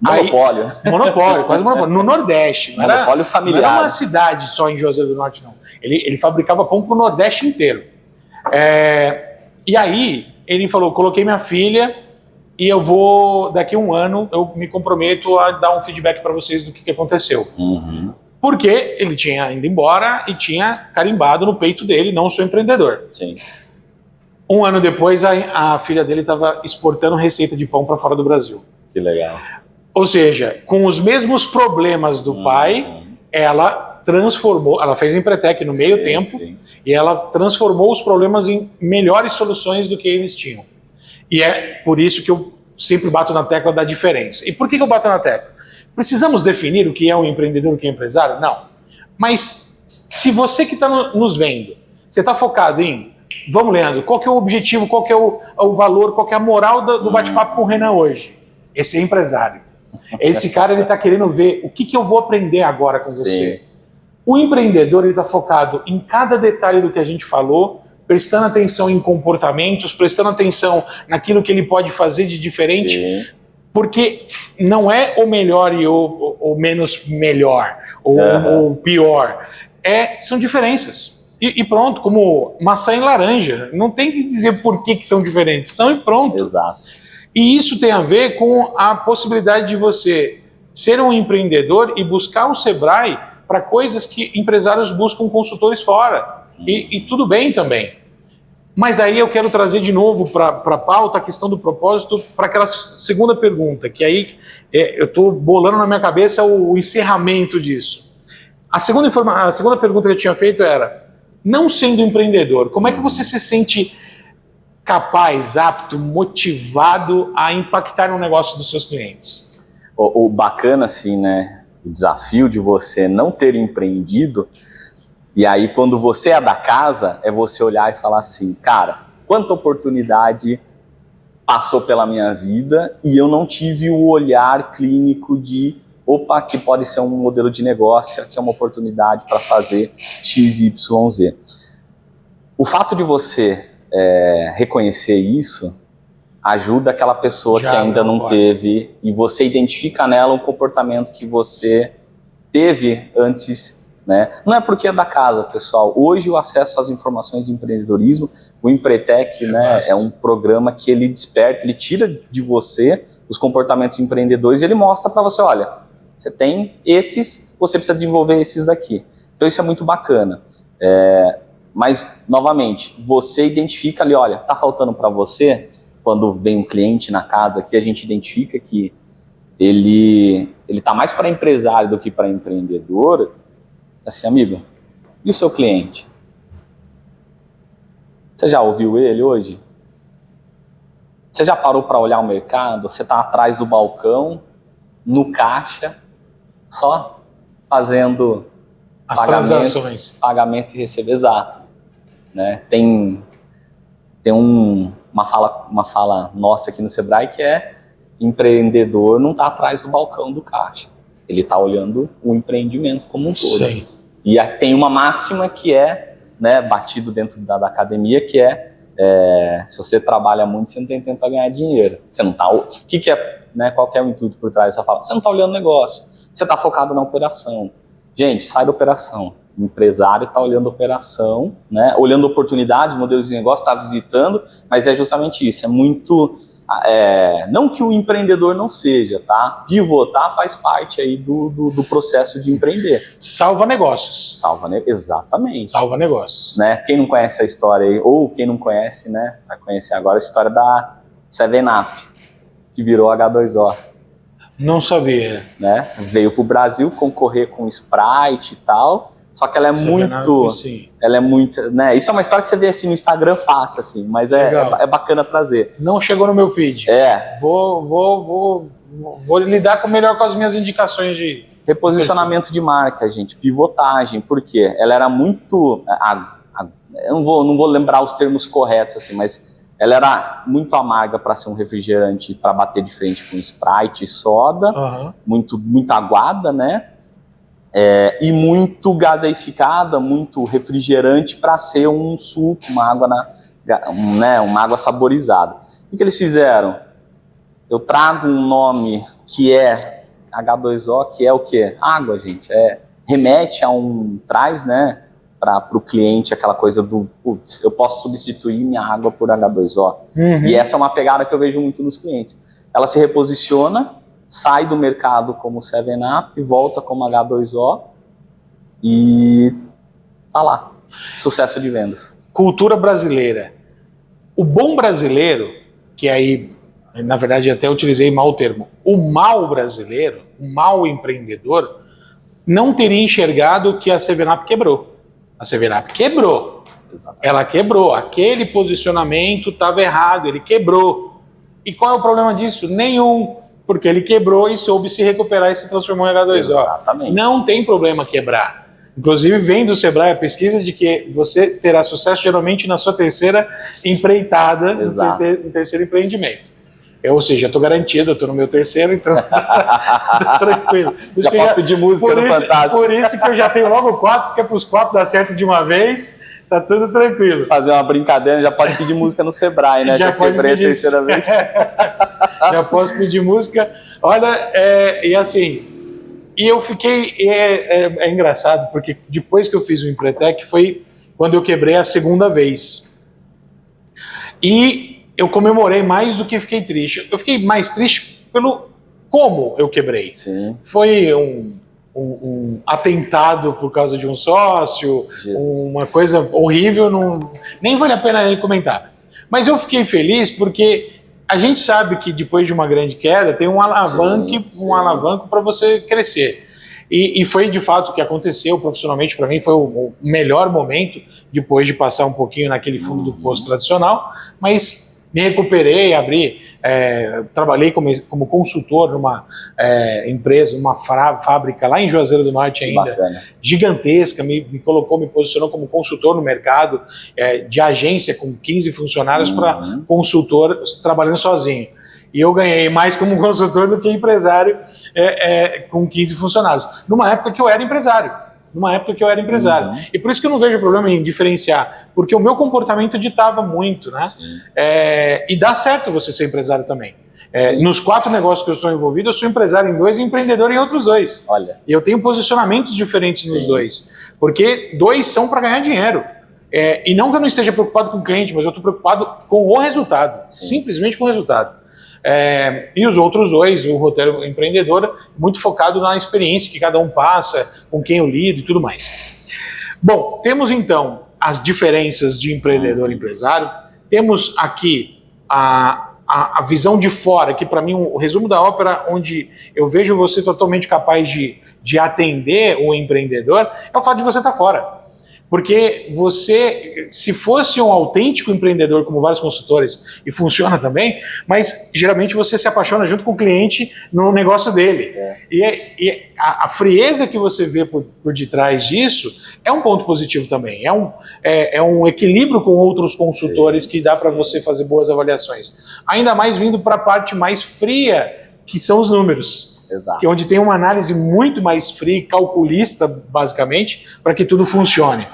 Speaker 2: monopólio.
Speaker 1: Monopólio, quase monopólio. No Nordeste.
Speaker 2: Monopólio familiar.
Speaker 1: Não era uma cidade só em Juazeiro do Norte, não. Ele fabricava pão para o Nordeste inteiro. E aí, ele falou, coloquei minha filha e eu vou, daqui a 1 ano, eu me comprometo a dar um feedback para vocês do que aconteceu. Porque ele tinha ido embora e tinha carimbado no peito dele, não sou empreendedor.
Speaker 2: Sim.
Speaker 1: 1 ano depois, a filha dele estava exportando receita de pão para fora do Brasil.
Speaker 2: Que legal.
Speaker 1: Ou seja, com os mesmos problemas do pai, ela transformou, ela fez Empretec no meio tempo, e ela transformou os problemas em melhores soluções do que eles tinham. E é por isso que eu sempre bato na tecla da diferença. E por que eu bato na tecla? Precisamos definir o que é um empreendedor e o que é um empresário? Não. Mas se você que está nos vendo, você está focado em, vamos, Leandro, qual que é o objetivo, qual que é o valor, qual que é a moral do bate-papo com o Renan hoje? Esse é empresário. Esse cara, ele está querendo ver o que eu vou aprender agora com você. O empreendedor, ele está focado em cada detalhe do que a gente falou, prestando atenção em comportamentos, prestando atenção naquilo que ele pode fazer de diferente, porque não é o melhor e o menos melhor, ou pior. São diferenças. E pronto, como maçã e laranja. Não tem que dizer por que são diferentes, são e pronto.
Speaker 2: Exato.
Speaker 1: E isso tem a ver com a possibilidade de você ser um empreendedor e buscar o Sebrae para coisas que empresários buscam consultores fora. E tudo bem também. Mas aí eu quero trazer de novo para a pauta a questão do propósito, para aquela segunda pergunta, que aí eu estou bolando na minha cabeça o encerramento disso. A segunda pergunta que eu tinha feito era, não sendo empreendedor, como é que você se sente capaz, apto, motivado a impactar no negócio dos seus clientes?
Speaker 2: O bacana, assim, né? O desafio de você não ter empreendido, e aí quando você é da casa, é você olhar e falar assim, cara, quanta oportunidade passou pela minha vida e eu não tive o olhar clínico de, opa, aqui pode ser um modelo de negócio, aqui é uma oportunidade para fazer X, Y, Z. O fato de você reconhecer isso ajuda aquela pessoa que ainda não teve, e você identifica nela um comportamento que você teve antes, né? Não é porque é da casa, pessoal. Hoje o acesso às informações de empreendedorismo, o Empretec, né, é um programa que ele desperta, ele tira de você os comportamentos empreendedores e ele mostra para você, olha, você tem esses, você precisa desenvolver esses daqui. Então isso é muito bacana. Mas, novamente, você identifica ali, olha, tá faltando para você, quando vem um cliente na casa aqui, a gente identifica que ele tá mais para empresário do que para empreendedor. Assim, amigo, e o seu cliente? Você já ouviu ele hoje? Você já parou para olhar o mercado? Você está atrás do balcão, no caixa, só fazendo
Speaker 1: as transações,
Speaker 2: pagamento e receber, exato, né? Tem uma fala nossa aqui no Sebrae que é: empreendedor não está atrás do balcão do caixa, ele está olhando o empreendimento como um todo. Sim. E tem uma máxima que é, né, batido dentro da academia, que se você trabalha muito, você não tem tempo para ganhar dinheiro. Você não tá, que é, né, qual que é o intuito por trás dessa fala? Você não está olhando o negócio, você está focado na operação. Gente, sai da operação. O empresário está olhando a operação, né, olhando oportunidades, modelos de negócio, está visitando, mas é justamente isso, é muito... não que o empreendedor não seja, tá? Pivotar faz parte aí do processo de empreender.
Speaker 1: Salva negócios.
Speaker 2: Exatamente.
Speaker 1: Salva negócios.
Speaker 2: Né? Quem não conhece a história aí, ou quem não conhece, né, vai conhecer agora a história da 7up, que virou H2O.
Speaker 1: Não sabia.
Speaker 2: Né? Veio pro Brasil concorrer com Sprite e tal, só que ela é muito... Ela é muito, né? Isso é uma história que você vê assim no Instagram fácil, assim, mas é bacana trazer.
Speaker 1: Não chegou no meu feed. Vou lidar melhor com as minhas indicações de...
Speaker 2: Reposicionamento de marca, gente, pivotagem, porque ela era muito... eu não vou lembrar os termos corretos, assim, mas ela era muito amarga para ser um refrigerante, para bater de frente com Sprite e soda, muito aguada, né? E muito gaseificada, muito refrigerante para ser um suco, uma água, uma água saborizada. O que eles fizeram? Eu trago um nome que é H2O, que é o quê? Água, gente. Remete a traz, né, para o cliente aquela coisa do, putz, eu posso substituir minha água por H2O. E essa é uma pegada que eu vejo muito nos clientes. Ela se reposiciona, sai do mercado como 7up e volta como H2O e tá lá. Sucesso de vendas.
Speaker 1: Cultura brasileira. O bom brasileiro, que aí, na verdade, até utilizei mal o termo, o mal brasileiro, o mal empreendedor, não teria enxergado que a 7up quebrou. A 7up quebrou. Exatamente. Ela quebrou. Aquele posicionamento estava errado, ele quebrou. E qual é o problema disso? Nenhum. Porque ele quebrou e soube se recuperar e se transformou em H2O.
Speaker 2: Exatamente.
Speaker 1: Não tem problema quebrar. Inclusive, vem do Sebrae a pesquisa de que você terá sucesso geralmente na sua terceira empreitada, no terceiro empreendimento. Ou seja, eu estou garantido, eu estou no meu terceiro, então tranquilo.
Speaker 2: Já posso pedir música no Fantástico.
Speaker 1: Por isso que eu já tenho logo 4, porque para os 4 dar certo de uma vez, tá tudo tranquilo.
Speaker 2: Fazer uma brincadeira, já pode pedir música no Sebrae, né? Já quebrei a terceira vez.
Speaker 1: Já posso pedir música. Olha, e assim, e eu fiquei... É engraçado, porque depois que eu fiz o Empretec, foi quando eu quebrei a segunda vez. E eu comemorei mais do que fiquei triste. Eu fiquei mais triste pelo como eu quebrei.
Speaker 2: Sim.
Speaker 1: Foi um atentado por causa de um sócio,
Speaker 2: Jesus.
Speaker 1: uma coisa horrível, nem vale a pena comentar. Mas eu fiquei feliz porque a gente sabe que depois de uma grande queda tem um alavanco para você crescer. E foi de fato o que aconteceu profissionalmente para mim, foi o melhor momento depois de passar um pouquinho naquele fundo do poço tradicional, mas me recuperei, trabalhei como consultor numa empresa, numa fábrica lá em Juazeiro do Norte ainda, gigantesca, me posicionou como consultor no mercado, de agência com 15 funcionários para consultor trabalhando sozinho. E eu ganhei mais como consultor do que empresário com 15 funcionários. Numa época que eu era empresário. E por isso que eu não vejo problema em diferenciar, porque o meu comportamento ditava muito, né? E dá certo você ser empresário também. Nos 4 negócios que eu estou envolvido, eu sou empresário em 2 e empreendedor em outros 2.
Speaker 2: Olha.
Speaker 1: E eu tenho posicionamentos diferentes nos 2, porque 2 são para ganhar dinheiro. E não que eu não esteja preocupado com o cliente, mas eu estou preocupado com o resultado, simplesmente com o resultado. E os outros 2, o roteiro empreendedor, muito focado na experiência que cada um passa, com quem eu lido e tudo mais. Bom, temos então as diferenças de empreendedor e empresário, temos aqui a visão de fora, que para mim o resumo da ópera, onde eu vejo você totalmente capaz de atender o empreendedor, é o fato de você estar fora. Porque você, se fosse um autêntico empreendedor, como vários consultores, e funciona também, mas geralmente você se apaixona junto com o cliente no negócio dele. E a frieza que você vê por detrás disso é um ponto positivo também. É um equilíbrio com outros consultores que dá para você fazer boas avaliações. Ainda mais vindo para a parte mais fria, que são os números.
Speaker 2: Exato.
Speaker 1: Que é onde tem uma análise muito mais fria, calculista, basicamente, para que tudo funcione.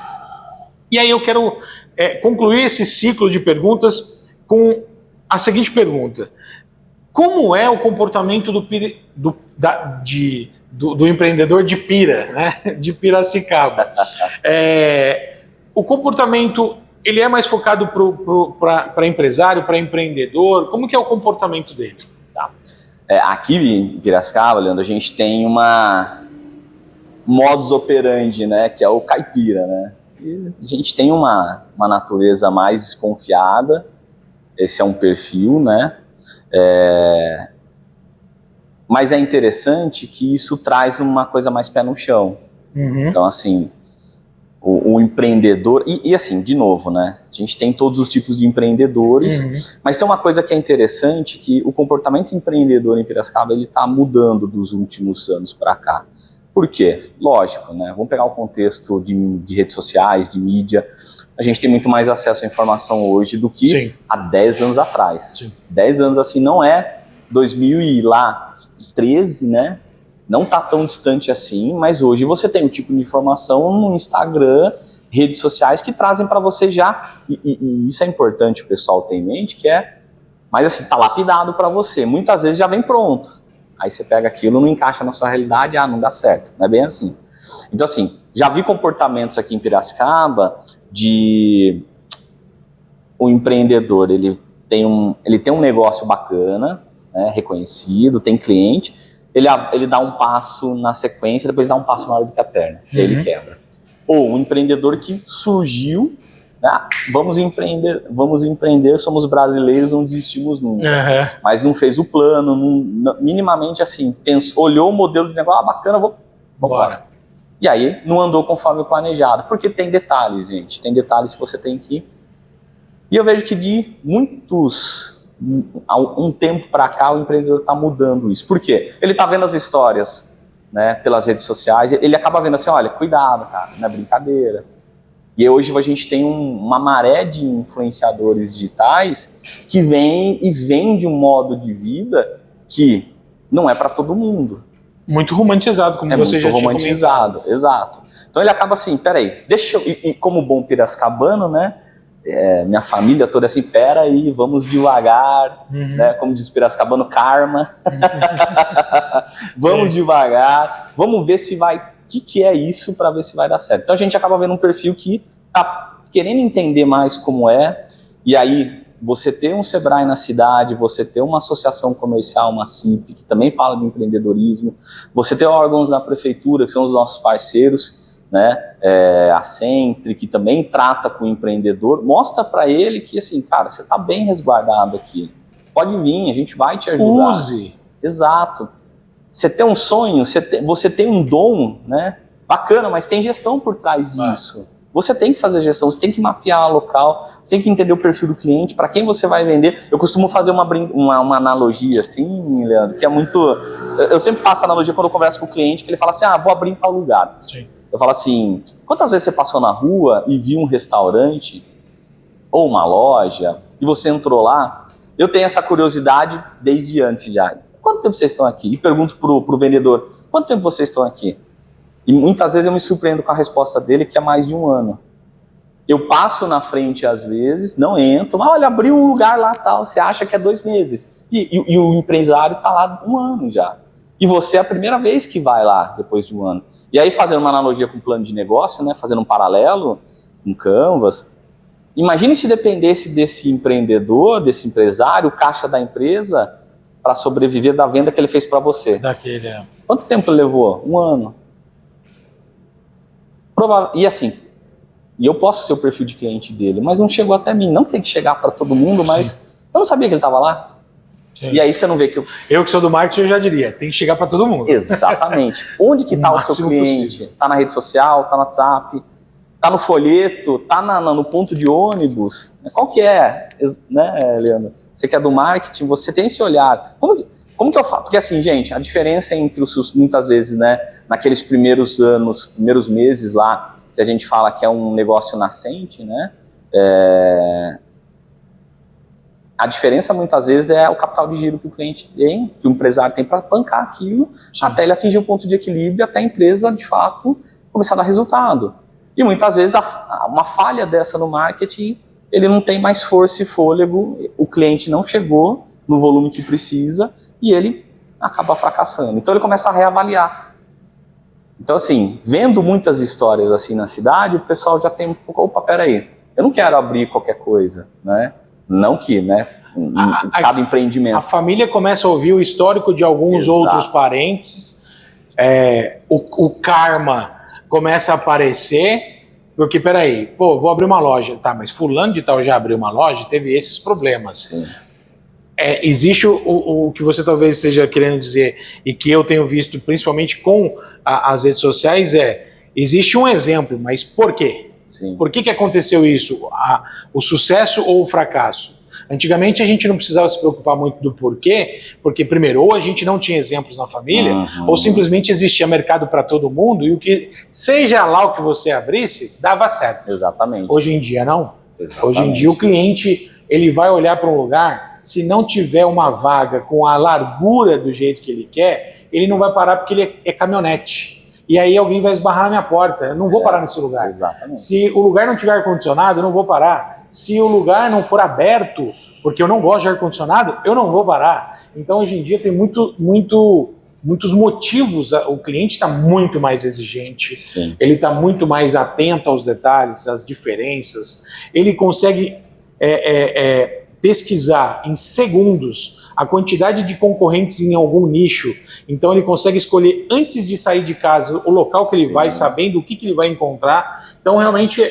Speaker 1: E aí eu quero concluir esse ciclo de perguntas com a seguinte pergunta. Como é o comportamento do empreendedor de Pira, né? De Piracicaba? O comportamento, ele é mais focado para empresário, para empreendedor? Como que é o comportamento dele?
Speaker 2: Tá. Aqui em Piracicaba, Leandro, a gente tem uma modus operandi, né, que é o caipira, né? E a gente tem uma natureza mais desconfiada, esse é um perfil, né? Mas é interessante que isso traz uma coisa mais pé no chão. Então, assim, o empreendedor... E assim, de novo, né? A gente tem todos os tipos de empreendedores, mas tem uma coisa que é interessante, que o comportamento empreendedor em Piracicaba, ele está mudando dos últimos anos para cá. Por quê? Lógico, né? Vamos pegar o contexto de redes sociais, de mídia. A gente tem muito mais acesso à informação hoje do que há 10 anos atrás. 10 anos, assim, não é 2013, né? Não está tão distante assim, mas hoje você tem um tipo de informação no Instagram, redes sociais que trazem para você já, e isso é importante o pessoal ter em mente, mas assim, tá lapidado para você, muitas vezes já vem pronto, aí você pega aquilo, não encaixa na sua realidade, não dá certo, não é bem assim. Então assim, já vi comportamentos aqui em Piracicaba de o empreendedor, ele tem um negócio bacana, né, reconhecido, tem cliente, ele dá um passo na sequência, depois dá um passo maior do que a perna, e aí ele quebra. Ou um empreendedor que surgiu, vamos empreender, somos brasileiros, não desistimos nunca. Mas não fez o plano, minimamente assim, olhou o modelo de negócio, bacana, vamos embora. E aí não andou conforme o planejado, porque tem detalhes, gente, tem detalhes que você tem que... E eu vejo que de há um tempo para cá, o empreendedor está mudando isso. Por quê? Ele está vendo as histórias, né, pelas redes sociais, ele acaba vendo assim, olha, cuidado, cara, não é brincadeira. E hoje a gente tem uma maré de influenciadores digitais que vem e vende um modo de vida que não é para todo mundo.
Speaker 1: Muito romantizado, como você já tinha comentado.
Speaker 2: Muito romantizado, exato. Então ele acaba assim, peraí, deixa eu... E como bom piracicabano, né, minha família toda assim, pera aí, vamos devagar, né? Como diz Piracicabano, karma. Vamos devagar, vamos ver se vai, o que é isso para ver se vai dar certo. Então a gente acaba vendo um perfil que tá querendo entender mais como é, e aí você ter um Sebrae na cidade, você ter uma associação comercial, uma CIP, que também fala de empreendedorismo, você ter órgãos da prefeitura, que são os nossos parceiros, né, a Centri, que também trata com o empreendedor, mostra para ele que, assim, cara, você está bem resguardado aqui, pode vir, a gente vai te ajudar.
Speaker 1: Use.
Speaker 2: Exato. Você tem um sonho, você tem um dom, né, bacana, mas tem gestão por trás disso. Você tem que fazer gestão, você tem que mapear o local, você tem que entender o perfil do cliente, para quem você vai vender. Eu costumo fazer uma analogia assim, Leandro, que é muito... Eu sempre faço analogia quando eu converso com o cliente, que ele fala assim, vou abrir em tal lugar.
Speaker 1: Sim.
Speaker 2: Eu falo assim, quantas vezes você passou na rua e viu um restaurante ou uma loja e você entrou lá? Eu tenho essa curiosidade desde antes já. Quanto tempo vocês estão aqui? E pergunto pro vendedor, quanto tempo vocês estão aqui? E muitas vezes eu me surpreendo com a resposta dele, que é mais de 1 ano. Eu passo na frente às vezes, não entro, mas olha, abriu um lugar lá tal, você acha que é 2 meses. E o empresário está lá 1 ano já. E você é a primeira vez que vai lá depois de 1 ano. E aí, fazendo uma analogia com o plano de negócio, né, fazendo um paralelo, um Canvas, imagine se dependesse desse empreendedor, desse empresário, o caixa da empresa, para sobreviver da venda que ele fez para você. Quanto tempo ele levou? 1 ano. E assim, e eu posso ser o perfil de cliente dele, mas não chegou até mim. Não tem que chegar para todo mundo, mas sim, eu não sabia que ele estava lá. Sim. E aí você não vê que
Speaker 1: eu que sou do marketing, eu já diria, tem que chegar para todo mundo.
Speaker 2: Exatamente. Onde que está o seu cliente? Está na rede social, está no WhatsApp, está no folheto, está no ponto de ônibus. Qual que é, né, Leandro? Você que é do marketing, você tem esse olhar. Como que eu faço? Porque assim, gente, a diferença entre muitas vezes, né, naqueles primeiros anos, primeiros meses lá, que a gente fala que é um negócio nascente, né, a diferença muitas vezes é o capital de giro que o cliente tem, que o empresário tem para bancar aquilo, sim, até ele atingir o ponto de equilíbrio, até a empresa, de fato, começar a dar resultado. E muitas vezes uma falha dessa no marketing, ele não tem mais força e fôlego, o cliente não chegou no volume que precisa, e ele acaba fracassando. Então ele começa a reavaliar. Então assim, vendo muitas histórias assim na cidade, o pessoal já tem um pouco, opa, peraí, eu não quero abrir qualquer coisa, né? Não que, né, cada empreendimento.
Speaker 1: A família começa a ouvir o histórico de alguns outros parentes, o karma começa a aparecer, porque peraí, pô, vou abrir uma loja, tá, mas fulano de tal já abriu uma loja, teve esses problemas. Sim. Existe o que você talvez esteja querendo dizer, e que eu tenho visto principalmente com as redes sociais, existe um exemplo, mas por quê? Sim. Por que aconteceu isso? O sucesso ou o fracasso? Antigamente a gente não precisava se preocupar muito do porquê, porque primeiro, ou a gente não tinha exemplos na família, ou simplesmente existia mercado para todo mundo, e o que, seja lá o que você abrisse, dava certo.
Speaker 2: Exatamente.
Speaker 1: Hoje em dia não.
Speaker 2: Exatamente.
Speaker 1: Hoje em dia o cliente, ele vai olhar para um lugar, se não tiver uma vaga com a largura do jeito que ele quer, ele não vai parar porque ele é caminhonete. E aí alguém vai esbarrar na minha porta, eu não vou parar nesse lugar.
Speaker 2: Exatamente.
Speaker 1: Se o lugar não tiver ar-condicionado, eu não vou parar. Se o lugar não for aberto, porque eu não gosto de ar-condicionado, eu não vou parar. Então hoje em dia tem muitos motivos, o cliente está muito mais exigente, sim, ele está muito mais atento aos detalhes, às diferenças, ele consegue pesquisar em segundos a quantidade de concorrentes em algum nicho, então ele consegue escolher antes de sair de casa o local que ele vai, sabendo o que ele vai encontrar. Então realmente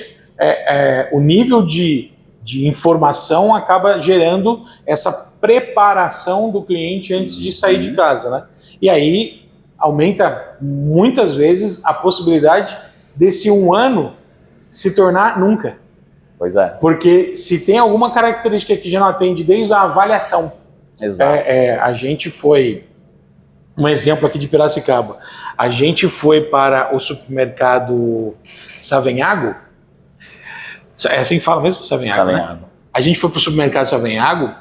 Speaker 1: o nível de informação acaba gerando essa preparação do cliente antes de sair de casa, né? E aí aumenta muitas vezes a possibilidade desse 1 ano se tornar nunca.
Speaker 2: Pois é.
Speaker 1: Porque se tem alguma característica que já não atende desde a avaliação.
Speaker 2: Exato.
Speaker 1: A gente foi, um exemplo aqui de Piracicaba, a gente foi para o supermercado Savenhago, é assim que fala mesmo? Savenhago, né? A gente foi para o supermercado Savenhago,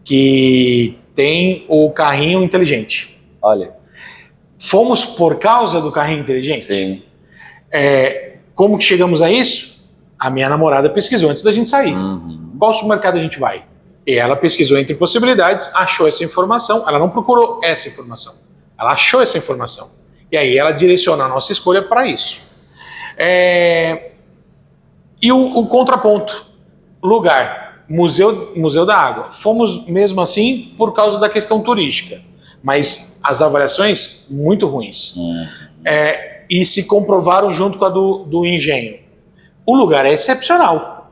Speaker 1: que tem o carrinho inteligente.
Speaker 2: Olha.
Speaker 1: Fomos por causa do carrinho inteligente?
Speaker 2: Sim.
Speaker 1: Como que chegamos a isso? A minha namorada pesquisou antes da gente sair. Qual supermercado a gente vai? E ela pesquisou entre possibilidades, achou essa informação, ela não procurou essa informação, ela achou essa informação. E aí ela direcionou a nossa escolha para isso. E o contraponto, lugar. Museu da Água. Fomos mesmo assim por causa da questão turística, mas as avaliações muito ruins. E se comprovaram junto com a do engenho. O lugar é excepcional,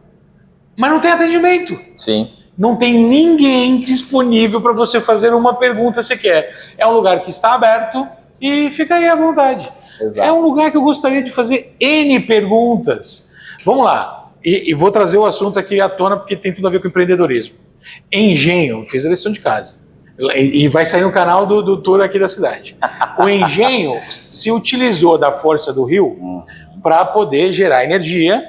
Speaker 1: mas não tem atendimento.
Speaker 2: Sim.
Speaker 1: Não tem ninguém disponível para você fazer uma pergunta sequer. É um lugar que está aberto e fica aí à vontade.
Speaker 2: Exato.
Speaker 1: É um lugar que eu gostaria de fazer N perguntas. Vamos lá. E vou trazer o assunto aqui à tona porque tem tudo a ver com empreendedorismo. Engenho, fiz a lição de casa. E vai sair no canal do tour aqui da cidade. O engenho se utilizou da força do rio para poder gerar energia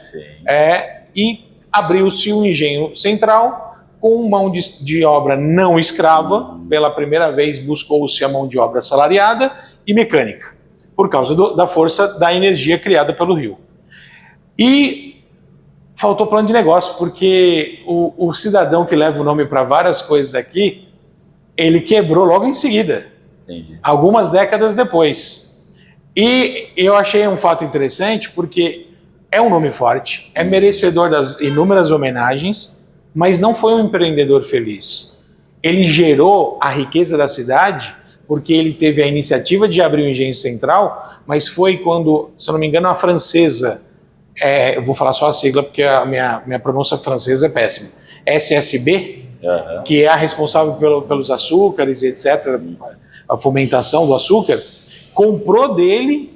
Speaker 1: e abriu-se o engenho central com mão de obra não escrava. Pela primeira vez buscou-se a mão de obra assalariada e mecânica, por causa da força da energia criada pelo rio. E faltou plano de negócio, porque o cidadão que leva o nome para várias coisas aqui, ele quebrou logo em seguida.
Speaker 2: Entendi.
Speaker 1: Algumas décadas depois. E eu achei um fato interessante, porque é um nome forte, é merecedor das inúmeras homenagens, mas não foi um empreendedor feliz. Ele gerou a riqueza da cidade porque ele teve a iniciativa de abrir o engenho central, mas foi quando, se eu não me engano, a francesa, eu vou falar só a sigla porque a minha pronúncia francesa é péssima, SSB, que é a responsável pelos açúcares, etc., a fomentação do açúcar, comprou dele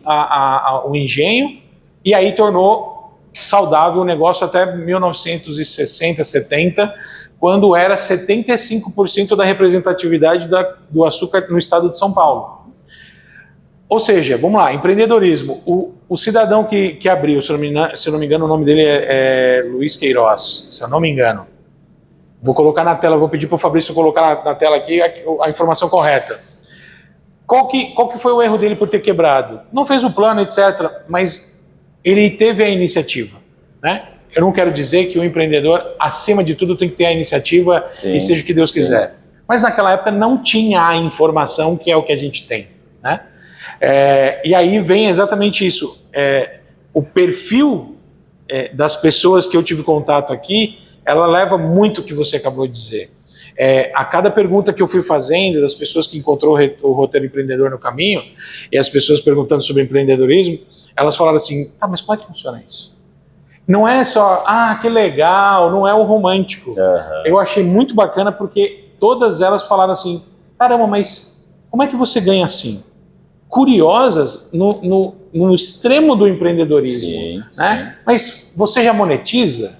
Speaker 1: o engenho e aí tornou saudável o negócio até 1960, 70, quando era 75% da representatividade do açúcar no estado de São Paulo. Ou seja, vamos lá, empreendedorismo. O cidadão que abriu, se eu não me engano, o nome dele é Luiz Queiroz, se eu não me engano. Vou colocar na tela, vou pedir para o Fabrício colocar na tela aqui a informação correta. Qual que foi o erro dele por ter quebrado? Não fez o plano, etc., mas ele teve a iniciativa, né? Eu não quero dizer que o empreendedor, acima de tudo, tem que ter a iniciativa e seja o que Deus quiser. Mas naquela época não tinha a informação que é o que a gente tem, né? E aí vem exatamente isso. O perfil das pessoas que eu tive contato aqui, ela leva muito o que você acabou de dizer. A cada pergunta que eu fui fazendo, das pessoas que encontrou o roteiro empreendedor no caminho, e as pessoas perguntando sobre empreendedorismo, elas falaram assim, mas como é que funciona isso? Não é só, que legal, não é o romântico. Eu achei muito bacana porque todas elas falaram assim, caramba, mas como é que você ganha assim? Curiosas no extremo do empreendedorismo. Né? Sim. Mas você já monetiza?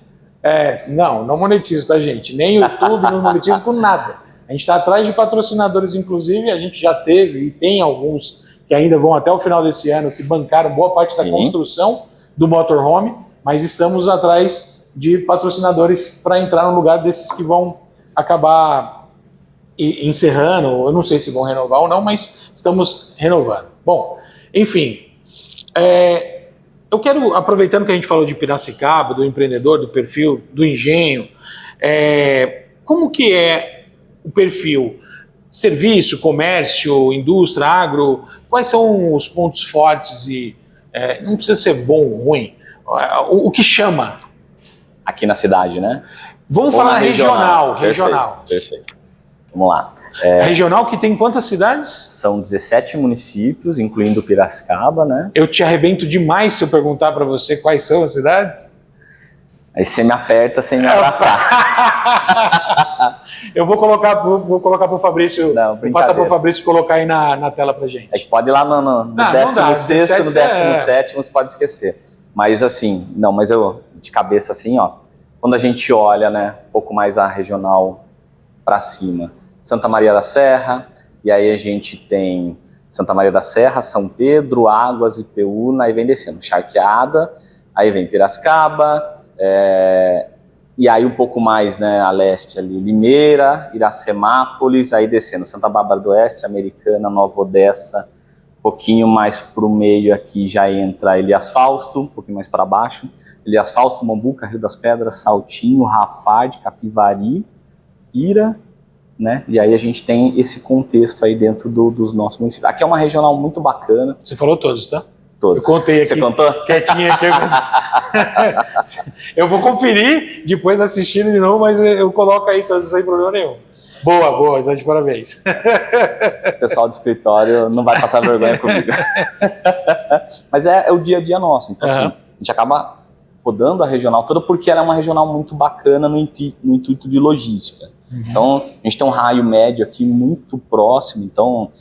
Speaker 1: Não monetiza, tá, gente? Nem YouTube não monetiza com nada. A gente está atrás de patrocinadores, inclusive, a gente já teve e tem alguns que ainda vão até o final desse ano, que bancaram boa parte da construção do motorhome, mas estamos atrás de patrocinadores para entrar no lugar desses que vão acabar encerrando, eu não sei se vão renovar ou não, mas estamos renovando. Bom, enfim, eu quero, aproveitando que a gente falou de Piracicaba, do empreendedor, do perfil, do engenho, como que é o perfil? Serviço, comércio, indústria, agro, quais são os pontos fortes e não precisa ser bom ou ruim, o que chama?
Speaker 2: Aqui na cidade, né?
Speaker 1: Vamos falar regional.
Speaker 2: Perfeito. Vamos lá.
Speaker 1: Regional que tem quantas cidades?
Speaker 2: São 17 municípios, incluindo Piracicaba, né?
Speaker 1: Eu te arrebento demais se eu perguntar para você quais são as cidades.
Speaker 2: Aí você me aperta sem me abraçar.
Speaker 1: Eu vou colocar para o Fabrício, vou passar para o Fabrício colocar aí na tela para gente.
Speaker 2: Pode ir lá no 16º, no 17º, você pode esquecer. Mas assim, mas eu, de cabeça assim, quando a gente olha, né, um pouco mais a regional para cima, Santa Maria da Serra, e aí a gente tem Santa Maria da Serra, São Pedro, Águas, Ipeúna, aí vem descendo Charqueada, aí vem Piracicaba, e aí um pouco mais, né, a leste ali, Limeira, Iracemápolis, aí descendo Santa Bárbara do Oeste, Americana, Nova Odessa, um pouquinho mais para o meio aqui já entra Elias Fausto, um pouquinho mais para baixo, Elias Fausto, Mombuca, Rio das Pedras, Saltinho, Rafard, Capivari, Pira, né? E aí a gente tem esse contexto aí dentro dos nossos municípios. Aqui é uma regional muito bacana.
Speaker 1: Você falou todos, tá?
Speaker 2: Todos.
Speaker 1: Eu contei aqui.
Speaker 2: Você contou?
Speaker 1: Quietinho aqui. Eu vou conferir, depois assistindo de novo, mas eu coloco aí todos sem problema nenhum. Boa, tá de parabéns.
Speaker 2: O pessoal do escritório não vai passar vergonha comigo. Mas é o dia a dia nosso. Então, assim, a gente acaba rodando a regional toda porque ela é uma regional muito bacana no intuito de logística. Então, a gente tem um raio médio aqui muito próximo, então,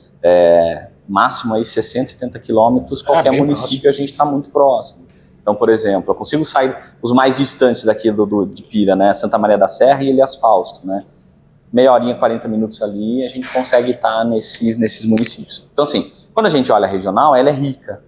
Speaker 2: máximo aí 60, 70 quilômetros, qualquer município próximo. A gente está muito próximo. Então, por exemplo, eu consigo sair os mais distantes daqui de Pira, né? Santa Maria da Serra e Elias Fausto, né? Meia horinha, 40 minutos ali, a gente consegue estar nesses municípios. Então, assim, quando a gente olha a regional, ela é rica.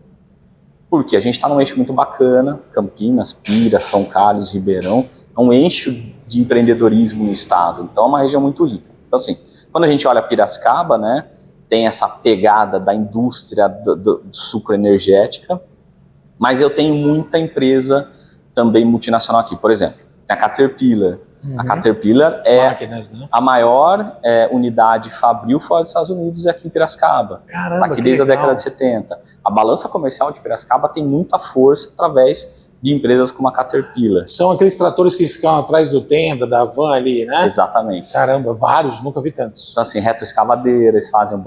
Speaker 2: Porque a gente está num eixo muito bacana, Campinas, Pira, São Carlos, Ribeirão, é um eixo de empreendedorismo no estado. Então, é uma região muito rica. Então, assim, quando a gente olha Piracicaba, né, tem essa pegada da indústria do sucroenergética, mas eu tenho muita empresa também multinacional aqui. Por exemplo, tem a Caterpillar. A Caterpillar é máquinas, né? A maior unidade fabril fora dos Estados Unidos é aqui em Piracicaba.
Speaker 1: Caramba,
Speaker 2: tá aqui desde a década de 70. A balança comercial de Piracicaba tem muita força através de empresas como a Caterpillar.
Speaker 1: São aqueles tratores que ficam atrás do tenda, da van ali, né?
Speaker 2: Exatamente.
Speaker 1: Caramba, vários, nunca vi tantos.
Speaker 2: Então, assim, retroescavadeira, eles fazem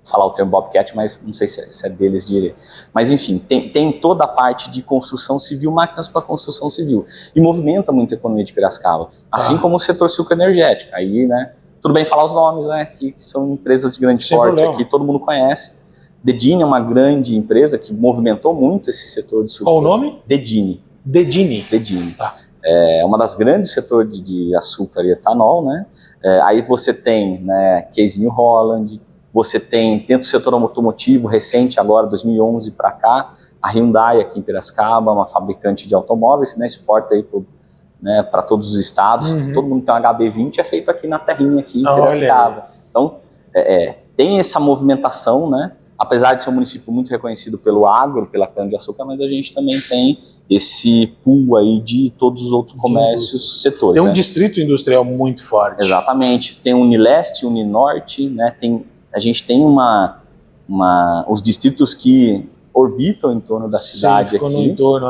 Speaker 2: falar o termo Bobcat, mas não sei se é deles direito. Mas, enfim, tem toda a parte de construção civil, máquinas para construção civil. E movimenta muito a economia de Piracicaba. Assim como o setor sucroenergético. Aí, né, tudo bem falar os nomes, né, que são empresas de grande porte aqui, todo mundo conhece. Dedini é uma grande empresa que movimentou muito esse setor de sucro.
Speaker 1: Qual o nome?
Speaker 2: Dedini.
Speaker 1: Tá.
Speaker 2: É uma das grandes setores de açúcar e etanol, né? Aí você tem, né, Case New Holland. Você tem, dentro do setor automotivo, recente, agora, 2011 para cá, a Hyundai aqui em Piracicaba, uma fabricante de automóveis, né, exporta aí né, para todos os estados. Todo mundo tem um HB20, é feito aqui na terrinha, aqui em Piracicaba. Então, tem essa movimentação, né, apesar de ser um município muito reconhecido pelo agro, pela cana-de-açúcar, mas a gente também tem esse pool aí de todos os outros comércios, setores.
Speaker 1: Tem um distrito industrial muito forte.
Speaker 2: Exatamente. Tem Unileste, Uninorte, né, a gente tem os distritos que orbitam em torno da cidade.
Speaker 1: Sim, ficou
Speaker 2: aqui.
Speaker 1: No entorno,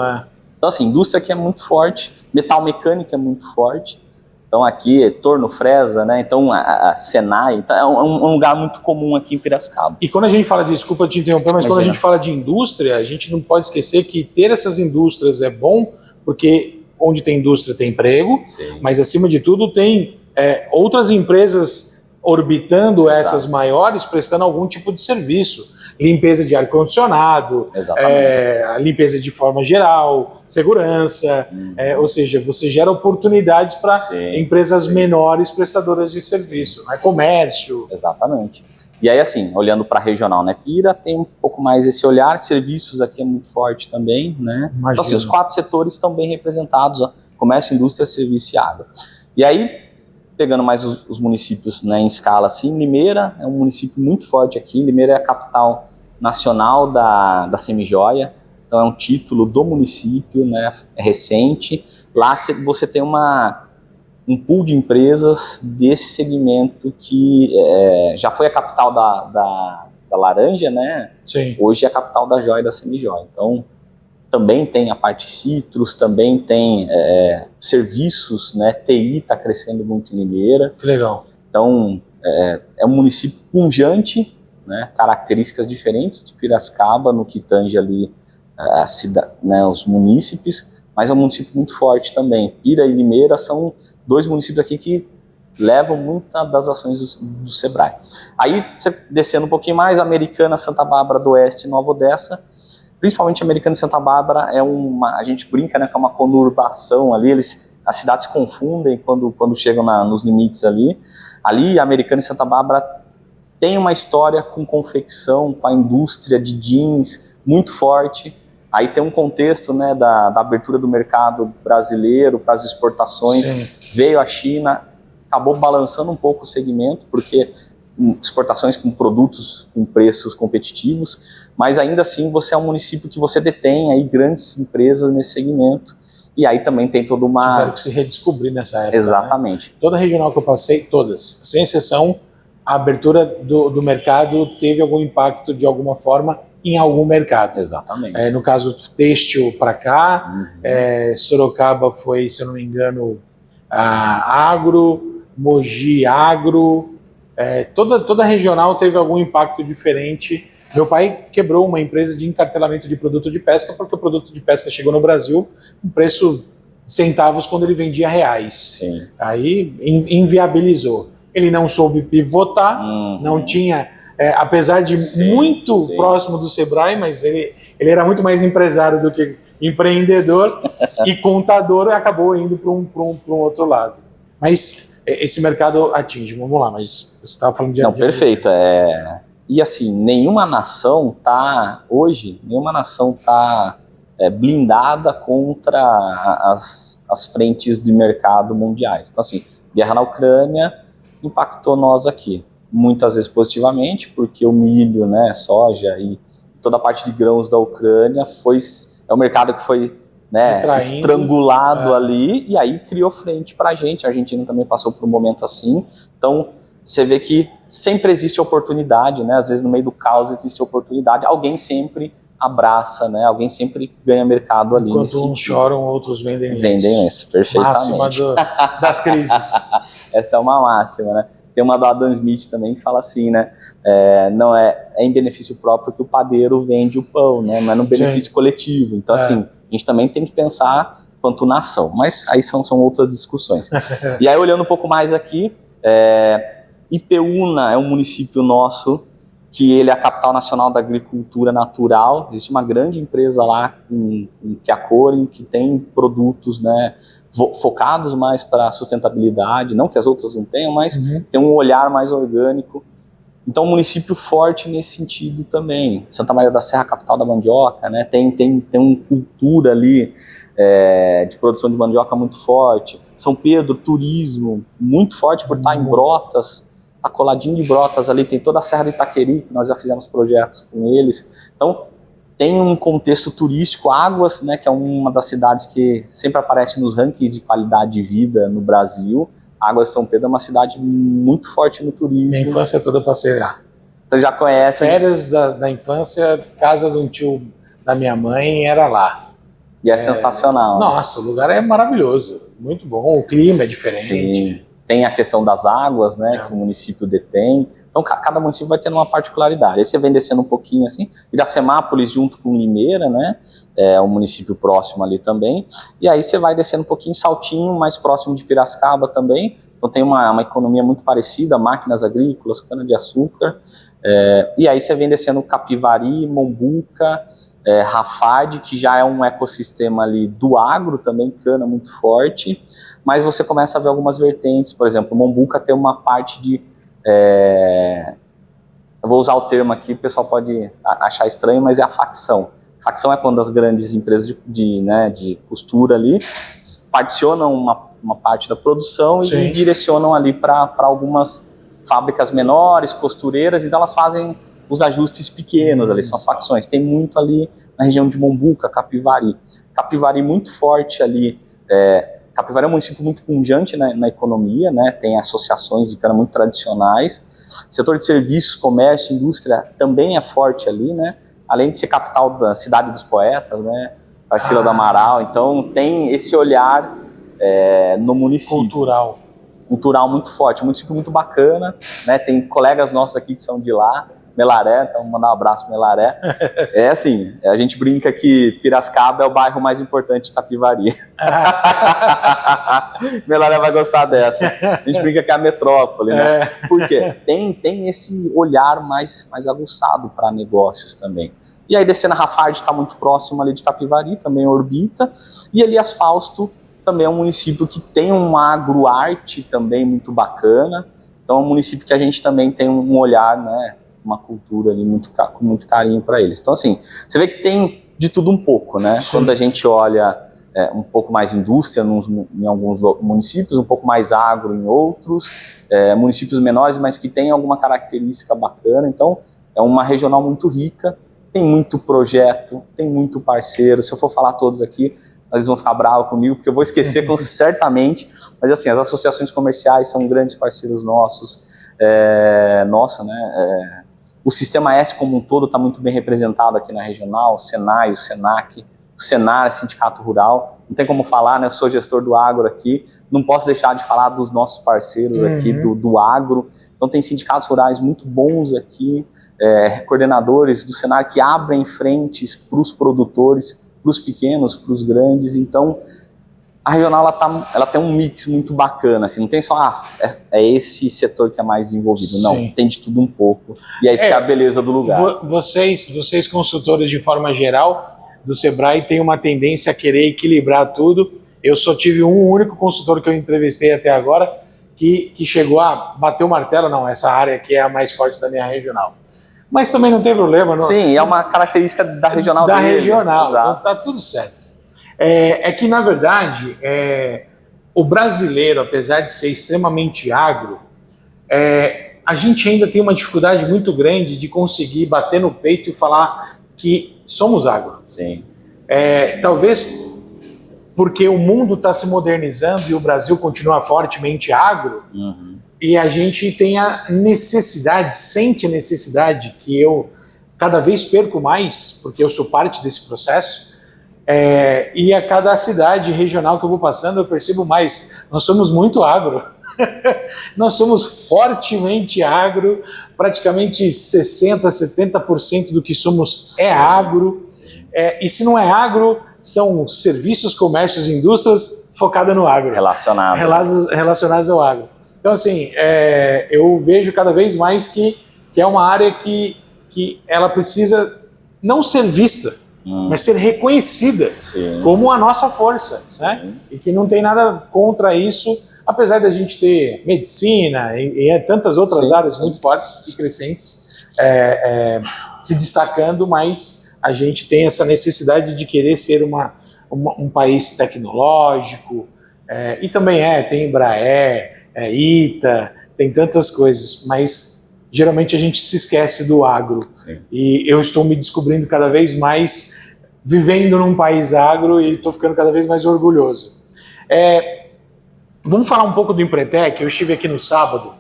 Speaker 2: Então, assim, indústria aqui é muito forte, metal mecânica é muito forte. Então, aqui é Torno Fresa, né? Então, a Senai, então, é um lugar muito comum aqui em Piracicaba.
Speaker 1: E quando a gente fala, desculpa te interromper, mas quando a gente fala de indústria, a gente não pode esquecer que ter essas indústrias é bom, porque onde tem indústria tem emprego, mas acima de tudo tem outras empresas orbitando essas maiores, prestando algum tipo de serviço. Limpeza de ar-condicionado, limpeza de forma geral, segurança, ou seja, você gera oportunidades para empresas menores prestadoras de serviço, né? Comércio.
Speaker 2: Exatamente. E aí, assim, olhando para a regional, né, Pira tem um pouco mais esse olhar, serviços aqui é muito forte também, né? Então, assim, os 4 setores estão bem representados, ó, comércio, indústria, serviço e água. E aí, pegando mais os municípios, né, em escala assim, Limeira é um município muito forte aqui. Limeira é a capital nacional da semijoia, então é um título do município, né, é recente. Lá você tem um pool de empresas desse segmento que já foi a capital da laranja, né?
Speaker 1: Sim.
Speaker 2: Hoje é a capital da joia e da semijoia. Então, também tem a parte citros, também tem serviços, né? TI está crescendo muito em Limeira.
Speaker 1: Que legal.
Speaker 2: Então, é um município pujante, né? Características diferentes de Piracicaba, no que tange ali a cidade, né? Os munícipes, mas é um município muito forte também. Pira e Limeira são 2 municípios aqui que levam muitas das ações do Sebrae. Aí, descendo um pouquinho mais, Americana, Santa Bárbara do Oeste e Nova Odessa. Principalmente Americana e Santa Bárbara a gente brinca, né, que é uma conurbação ali, as cidades se confundem quando chegam nos limites ali. Ali, Americana e Santa Bárbara tem uma história com confecção, com a indústria de jeans muito forte. Aí tem um contexto, né, da abertura do mercado brasileiro para as exportações. Sim. Veio a China, acabou balançando um pouco o segmento, porque exportações com produtos com preços competitivos, mas ainda assim você é um município que você detém aí grandes empresas nesse segmento, e aí também tem toda uma...
Speaker 1: Tiveram que se redescobrir nessa época.
Speaker 2: Exatamente.
Speaker 1: Né? Toda regional que eu passei, todas, sem exceção, a abertura do mercado teve algum impacto de alguma forma em algum mercado.
Speaker 2: Exatamente.
Speaker 1: No caso, têxtil para cá, Sorocaba foi, se eu não me engano, agro, Mogi agro, toda regional teve algum impacto diferente. Meu pai quebrou uma empresa de encartelamento de produto de pesca porque o produto de pesca chegou no Brasil com preço centavos quando ele vendia reais.
Speaker 2: Sim.
Speaker 1: Aí inviabilizou. Ele não soube pivotar, não tinha, apesar de muito próximo do Sebrae, mas ele era muito mais empresário do que empreendedor e contador, acabou indo para um outro lado. Mas esse mercado atinge, vamos lá, mas você estava falando de...
Speaker 2: Não, perfeito. E assim, nenhuma nação está blindada contra as frentes de mercado mundiais. Então assim, guerra na Ucrânia impactou nós aqui, muitas vezes positivamente, porque o milho, né, soja e toda a parte de grãos da Ucrânia é um mercado que foi, né, estrangulado ali, e aí criou frente para a gente. A Argentina também passou por um momento assim. Então você vê que sempre existe oportunidade, né? Às vezes no meio do caos existe oportunidade, alguém sempre abraça, né? Alguém sempre ganha mercado ali.
Speaker 1: Enquanto uns choram, outros vendem
Speaker 2: isso, perfeitamente.
Speaker 1: Máxima das crises.
Speaker 2: Essa é uma máxima, né? Tem uma do Adam Smith também que fala assim, né? Não é em benefício próprio que o padeiro vende o pão, né? Mas no benefício coletivo. Então, assim, a gente também tem que pensar quanto nação. Mas aí são outras discussões. E aí, olhando um pouco mais aqui, Ipeúna é um município nosso que ele é a capital nacional da agricultura natural. Existe uma grande empresa lá, que é a Corin, que tem produtos, né, focados mais para a sustentabilidade, não que as outras não tenham, mas tem um olhar mais orgânico. Então, um município forte nesse sentido também. Santa Maria da Serra, capital da mandioca, né, tem uma cultura ali de produção de mandioca muito forte. São Pedro, turismo muito forte por estar em Brotas, tá coladinho de Brotas ali, tem toda a Serra do Itaqueri, que nós já fizemos projetos com eles. Então, tem um contexto turístico. Águas, né, que é uma das cidades que sempre aparece nos rankings de qualidade de vida no Brasil. Águas de São Pedro é uma cidade muito forte no turismo.
Speaker 1: Minha infância toda passei lá.
Speaker 2: Então já conhece.
Speaker 1: Férias da infância, casa de um tio da minha mãe era lá.
Speaker 2: E é sensacional.
Speaker 1: Nossa, o lugar é maravilhoso, muito bom, o clima é diferente.
Speaker 2: Sim. Tem a questão das águas, né, que o município detém. Então, cada município vai tendo uma particularidade. Aí você vem descendo um pouquinho assim, Iracemápolis junto com Limeira, né, é um município próximo ali também. E aí você vai descendo um pouquinho, Saltinho, mais próximo de Piracicaba também. Então tem uma economia muito parecida, máquinas agrícolas, cana-de-açúcar. E aí você vem descendo Capivari, Mombuca, Rafard, que já é um ecossistema ali do agro também, cana muito forte. Mas você começa a ver algumas vertentes, por exemplo, Mombuca tem uma parte de... eu vou usar o termo aqui, o pessoal pode achar estranho, mas é a facção. Facção é quando as grandes empresas de costura ali particionam uma parte da produção e direcionam ali para algumas fábricas menores, costureiras, então elas fazem os ajustes pequenos ali, são as facções. Tem muito ali na região de Mombuca, Capivari. Capivari muito forte ali. Capivari é um município muito pujante na economia, né? Tem associações de cana muito tradicionais. Setor de serviços, comércio, indústria também é forte ali, né? Além de ser capital da cidade dos poetas, né? Tarsila do Amaral. Então tem esse olhar no município. Cultural muito forte. Um município muito bacana, né? Tem colegas nossos aqui que são de lá. Melaré, então mandar um abraço pro Melaré. Assim, a gente brinca que Piracicaba é o bairro mais importante de Capivari. Melaré vai gostar dessa. A gente brinca que é a metrópole, né? Por quê? Tem esse olhar mais aguçado para negócios também. E aí descendo a Rafard está muito próximo ali de Capivari, também orbita. E Elias Fausto também é um município que tem uma agroarte também muito bacana. Então é um município que a gente também tem um olhar, né? Uma cultura ali com muito carinho para eles. Então, assim, você vê que tem de tudo um pouco, né? Sim. Quando a gente olha um pouco mais indústria em alguns municípios, um pouco mais agro em outros, municípios menores, mas que tem alguma característica bacana. Então, é uma regional muito rica, tem muito projeto, tem muito parceiro. Se eu for falar todos aqui, eles vão ficar bravos comigo, porque eu vou esquecer certamente. Mas, assim, as associações comerciais são grandes parceiros nossos, né? O Sistema S como um todo está muito bem representado aqui na regional, o Senai, o Senac, o Senar, Sindicato Rural. Não tem como falar, né? Eu sou gestor do agro aqui, não posso deixar de falar dos nossos parceiros aqui do agro. Então tem sindicatos rurais muito bons aqui, coordenadores do Senar que abrem frentes para os produtores, para os pequenos, para os grandes. Então a regional ela tem um mix muito bacana, assim, não tem só esse setor que é mais envolvido, não, tem de tudo um pouco, e é isso que é a beleza do lugar.
Speaker 1: Vocês consultores de forma geral do Sebrae têm uma tendência a querer equilibrar tudo. Eu só tive um único consultor que eu entrevistei até agora que chegou a bater o martelo, não, essa área aqui é a mais forte da minha regional. Mas também não tem problema. Não,
Speaker 2: sim, é uma característica da regional
Speaker 1: da
Speaker 2: dele.
Speaker 1: Regional, então tá tudo certo. É que, na verdade, o brasileiro, apesar de ser extremamente agro, a gente ainda tem uma dificuldade muito grande de conseguir bater no peito e falar que somos agro.
Speaker 2: Sim.
Speaker 1: Talvez porque o mundo está se modernizando e o Brasil continua fortemente agro, e a gente tem a necessidade, sente a necessidade, que eu cada vez perco mais, porque eu sou parte desse processo, e a cada cidade regional que eu vou passando eu percebo mais, nós somos muito agro. Nós somos fortemente agro, praticamente 60%, 70% do que somos é agro, e se não é agro, são serviços, comércios e indústrias focadas no agro. Relacionadas ao agro. Então, assim, eu vejo cada vez mais que é uma área que ela precisa não ser vista, mas ser reconhecida como a nossa força, né? E que não tem nada contra isso, apesar da gente ter medicina e tantas outras áreas muito fortes e crescentes se destacando, mas a gente tem essa necessidade de querer ser um país tecnológico, e também tem Embraer, ITA, tem tantas coisas, mas geralmente a gente se esquece do agro. E eu estou me descobrindo cada vez mais vivendo num país agro e estou ficando cada vez mais orgulhoso. Vamos falar um pouco do Empretec. Eu estive aqui no sábado.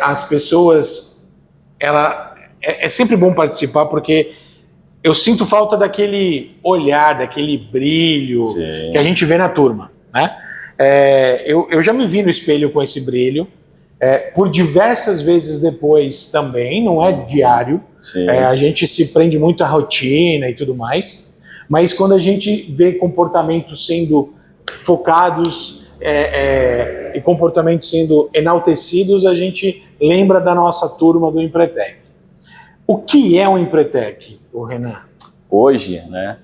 Speaker 1: As pessoas... é sempre bom participar porque eu sinto falta daquele olhar, daquele brilho que a gente vê na turma, né? Eu já me vi no espelho com esse brilho. Por diversas vezes depois também, não é diário, a gente se prende muito à rotina e tudo mais, mas quando a gente vê comportamentos sendo focados e comportamentos sendo enaltecidos, a gente lembra da nossa turma do Empretec. O que é o Empretec, o Renan?
Speaker 2: Hoje, né,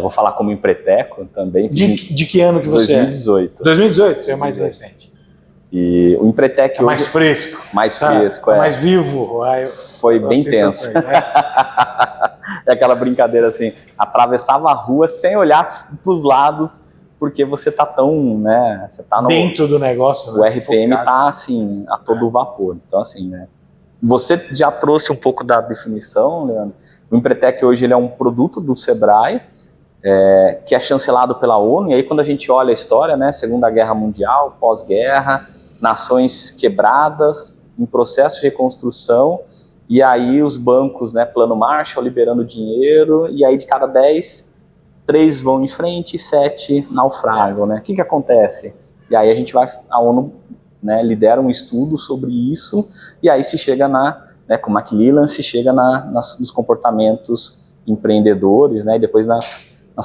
Speaker 2: vou falar como empreteco também.
Speaker 1: De que ano que você
Speaker 2: 2018.
Speaker 1: 2018, você é mais recente.
Speaker 2: E o Empretec
Speaker 1: mais fresco.
Speaker 2: Mais fresco,
Speaker 1: mais vivo.
Speaker 2: Foi bem tenso. É aquela brincadeira assim, atravessava a rua sem olhar para os lados, porque você tá tão, né, você tá
Speaker 1: dentro do negócio,
Speaker 2: o RPM focado. Tá assim, a todo vapor. Então assim, né, você já trouxe um pouco da definição, Leandro. O Empretec hoje ele é um produto do Sebrae, que é chancelado pela ONU, e aí quando a gente olha a história, né, Segunda Guerra Mundial, pós-guerra, nações quebradas, em processo de reconstrução, e aí os bancos, né, Plano Marshall, liberando dinheiro, e aí de cada 10, 3 vão em frente e 7 naufragam, né? O que acontece? E aí a ONU, né, lidera um estudo sobre isso, e aí se chega com Macmillan, se chega nos comportamentos empreendedores, né, e depois nas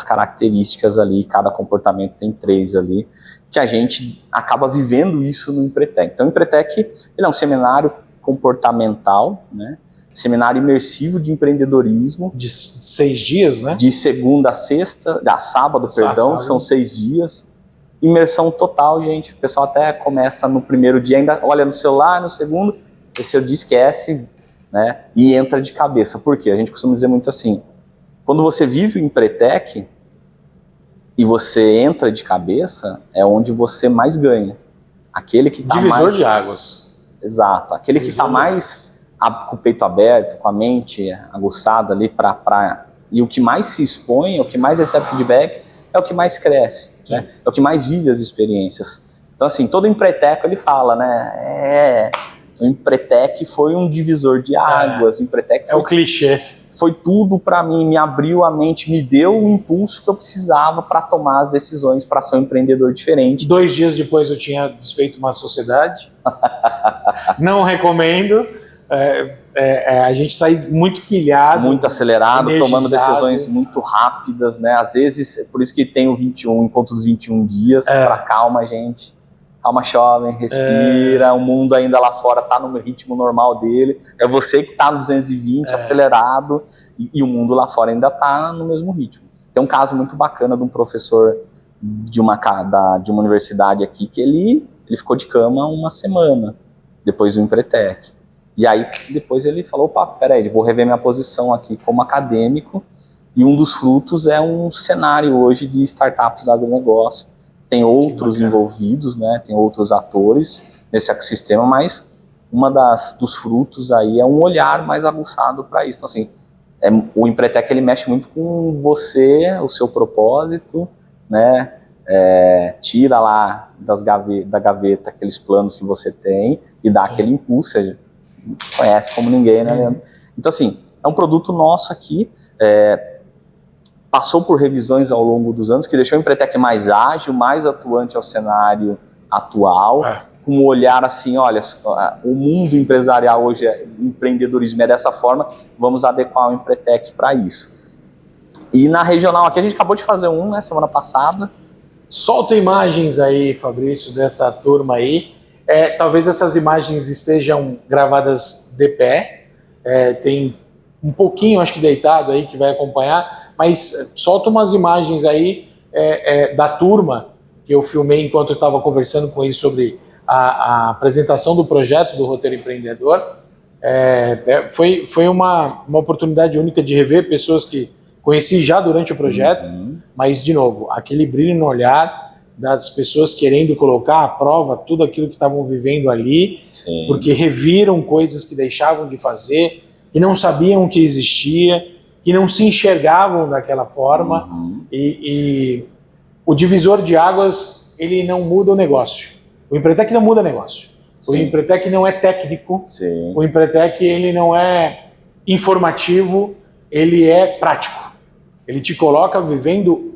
Speaker 2: características ali, cada comportamento tem 3 ali, que a gente acaba vivendo isso no Empretec. Então o Empretec ele é um seminário comportamental, né, seminário imersivo de empreendedorismo.
Speaker 1: De 6 dias, né?
Speaker 2: De segunda a sexta, sábado, são 6 dias. Imersão total, gente. O pessoal até começa no primeiro dia, ainda olha no celular, no segundo, esse dia esquece, né, e entra de cabeça. Por quê? A gente costuma dizer muito assim, quando você vive o Empretec e você entra de cabeça, é onde você mais ganha. Aquele que tá
Speaker 1: divisor de águas.
Speaker 2: Exato. Aquele que está mais com o peito aberto, com a mente aguçada ali e o que mais se expõe, o que mais recebe feedback, é o que mais cresce, né? É o que mais vive as experiências. Então assim, todo empreteco ele fala, né, O Empretec foi um divisor de águas, o Empretec
Speaker 1: foi, o clichê.
Speaker 2: Foi tudo para mim, me abriu a mente, me deu o impulso que eu precisava para tomar as decisões, para ser um empreendedor diferente.
Speaker 1: 2 dias depois eu tinha desfeito uma sociedade. Não recomendo. A gente sai muito pilhado.
Speaker 2: Muito acelerado, tomando decisões muito rápidas, né? Às vezes, por isso que tem o 21, encontro dos 21 dias, para calma, gente. Calma, jovem, respira, o mundo ainda lá fora está no ritmo normal dele, é você que está no 220, acelerado, e o mundo lá fora ainda está no mesmo ritmo. Tem um caso muito bacana de um professor de uma universidade aqui, que ele ficou de cama 1 semana, depois do Empretec. E aí, depois ele falou, opa, peraí, vou rever minha posição aqui como acadêmico, e um dos frutos é um cenário hoje de startups do agronegócio. Tem outros envolvidos, né? Tem outros atores nesse ecossistema, mas dos frutos aí é um olhar mais aguçado para isso. Então, assim, o Empretec ele mexe muito com você, o seu propósito, né? Tira lá da gaveta aqueles planos que você tem e dá aquele impulso, você conhece como ninguém, né, Leandro? Então, assim, é um produto nosso aqui, passou por revisões ao longo dos anos, que deixou o Empretec mais ágil, mais atuante ao cenário atual, com um olhar assim, olha, o mundo empresarial hoje, empreendedorismo é dessa forma, vamos adequar o Empretec para isso. E na regional aqui, a gente acabou de fazer né, semana passada.
Speaker 1: Solta imagens aí, Fabrício, dessa turma aí. Talvez essas imagens estejam gravadas de pé, tem um pouquinho, acho que deitado aí, que vai acompanhar, mas solta umas imagens aí da turma que eu filmei enquanto eu estava conversando com eles sobre a apresentação do projeto do Roteiro Empreendedor. Foi uma oportunidade única de rever pessoas que conheci já durante o projeto, mas, de novo, aquele brilho no olhar das pessoas querendo colocar à prova tudo aquilo que estavam vivendo ali, porque reviram coisas que deixavam de fazer, e não sabiam que existia, e não se enxergavam daquela forma, e o divisor de águas, ele não muda o negócio. O Empretec não muda negócio. O Empretec não é técnico, o Empretec ele não é informativo, ele é prático. Ele te coloca vivendo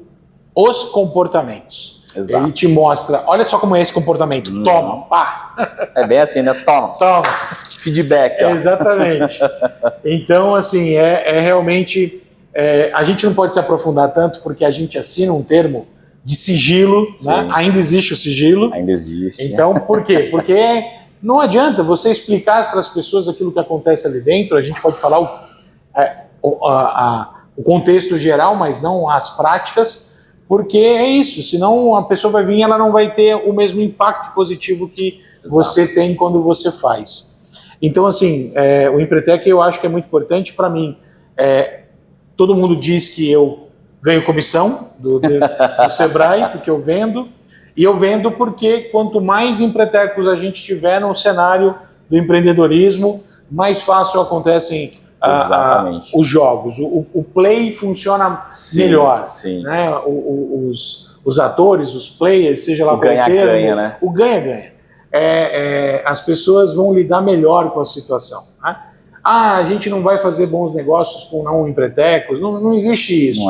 Speaker 1: os comportamentos.
Speaker 2: Exato.
Speaker 1: Ele te mostra, olha só como é esse comportamento, toma, pá.
Speaker 2: É bem assim, né? Toma. Feedback. Ó.
Speaker 1: Exatamente. Então, assim, realmente... a gente não pode se aprofundar tanto porque a gente assina um termo de sigilo, né? Ainda existe o sigilo.
Speaker 2: Ainda existe.
Speaker 1: Então, por quê? Porque não adianta você explicar para as pessoas aquilo que acontece ali dentro, a gente pode falar o contexto geral, mas não as práticas, porque é isso, senão a pessoa vai vir e ela não vai ter o mesmo impacto positivo que você tem quando você faz. Então, assim, o Empretec eu acho que é muito importante para mim. Todo mundo diz que eu ganho comissão do Sebrae, porque eu vendo, e eu vendo porque quanto mais empretecos a gente tiver no cenário do empreendedorismo, mais fácil acontecem os jogos. O play funciona melhor. Né? Os atores, os players, seja lá qual termo, né? O ganha-ganha. As pessoas vão lidar melhor com a situação. Né? A gente não vai fazer bons negócios com não empretecos, não existe isso.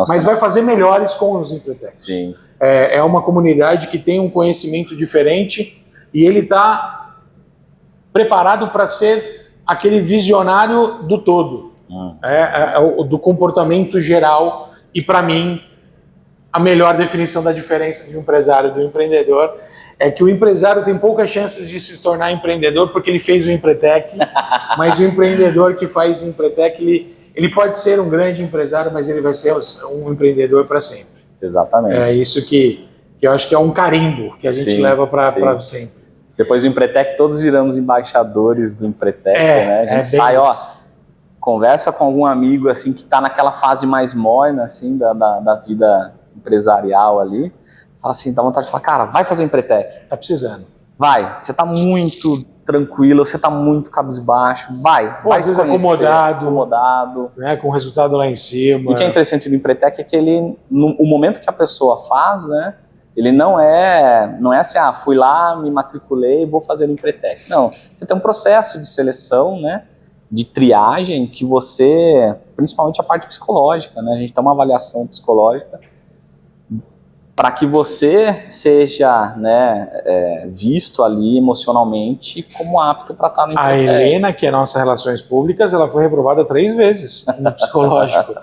Speaker 1: Mas vai fazer melhores com os empretecos. É uma comunidade que tem um conhecimento diferente e ele está preparado para ser aquele visionário do todo, do comportamento geral. E para mim, a melhor definição da diferença de um empresário e do empreendedor é que o empresário tem poucas chances de se tornar empreendedor porque ele fez o Empretec, mas o empreendedor que faz o Empretec, ele pode ser um grande empresário, mas ele vai ser um empreendedor para sempre.
Speaker 2: Exatamente.
Speaker 1: É isso que eu acho que é um carimbo que a gente leva para sempre.
Speaker 2: Depois do Empretec, todos viramos embaixadores do Empretec, né? A gente sai, conversa com algum amigo assim que está naquela fase mais morna assim, da vida empresarial ali, fala assim, dá vontade de falar, cara, vai fazer o Empretec.
Speaker 1: Tá precisando.
Speaker 2: Vai, você tá muito tranquilo, você tá muito cabisbaixo, vai
Speaker 1: às vezes
Speaker 2: acomodado,
Speaker 1: né, com o resultado lá em cima.
Speaker 2: E o que é interessante do Empretec é que ele, no momento que a pessoa faz, né, Ele não é assim, fui lá, me matriculei, vou fazer o Empretec. Não, você tem um processo de seleção, né, de triagem que você, principalmente a parte psicológica, né, a gente tem uma avaliação psicológica para que você seja, né, visto ali emocionalmente como apto para estar no Empretec.
Speaker 1: A Helena, que é nossa Relações Públicas, ela foi reprovada 3 vezes no psicológico.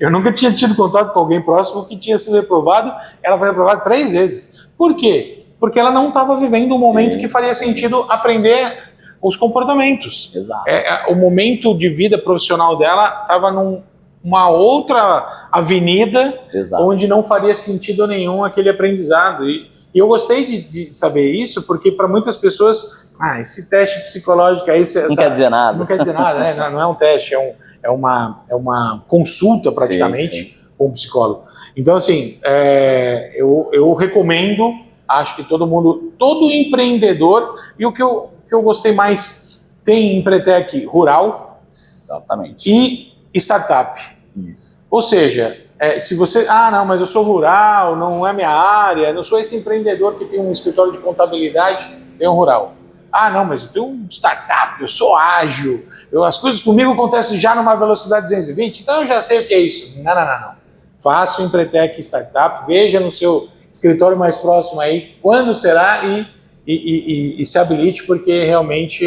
Speaker 1: Eu nunca tinha tido contato com alguém próximo que tinha sido reprovado, ela foi reprovada 3 vezes. Por quê? Porque ela não estava vivendo um momento que faria sentido aprender os comportamentos.
Speaker 2: Exato.
Speaker 1: O momento de vida profissional dela estava numa outra avenida.
Speaker 2: Exato.
Speaker 1: Onde não faria sentido nenhum aquele aprendizado. E eu gostei de saber isso, porque para muitas pessoas, esse teste psicológico aí...
Speaker 2: Não quer dizer nada.
Speaker 1: Não quer dizer nada, né? Não é um teste, é uma consulta praticamente com um psicólogo. Então, assim, eu recomendo, acho que todo empreendedor, e o que eu gostei mais, tem Empretec rural.
Speaker 2: Exatamente.
Speaker 1: E startup.
Speaker 2: Isso.
Speaker 1: Ou seja, se você... não, mas eu sou rural, não é minha área, não sou esse empreendedor que tem um escritório de contabilidade, tem um rural. Não, mas eu tenho um startup, eu sou ágil, as coisas comigo acontecem já numa velocidade 220, então eu já sei o que é isso. Não. Faça o Empretec Startup, veja no seu escritório mais próximo aí quando será e se habilite, porque realmente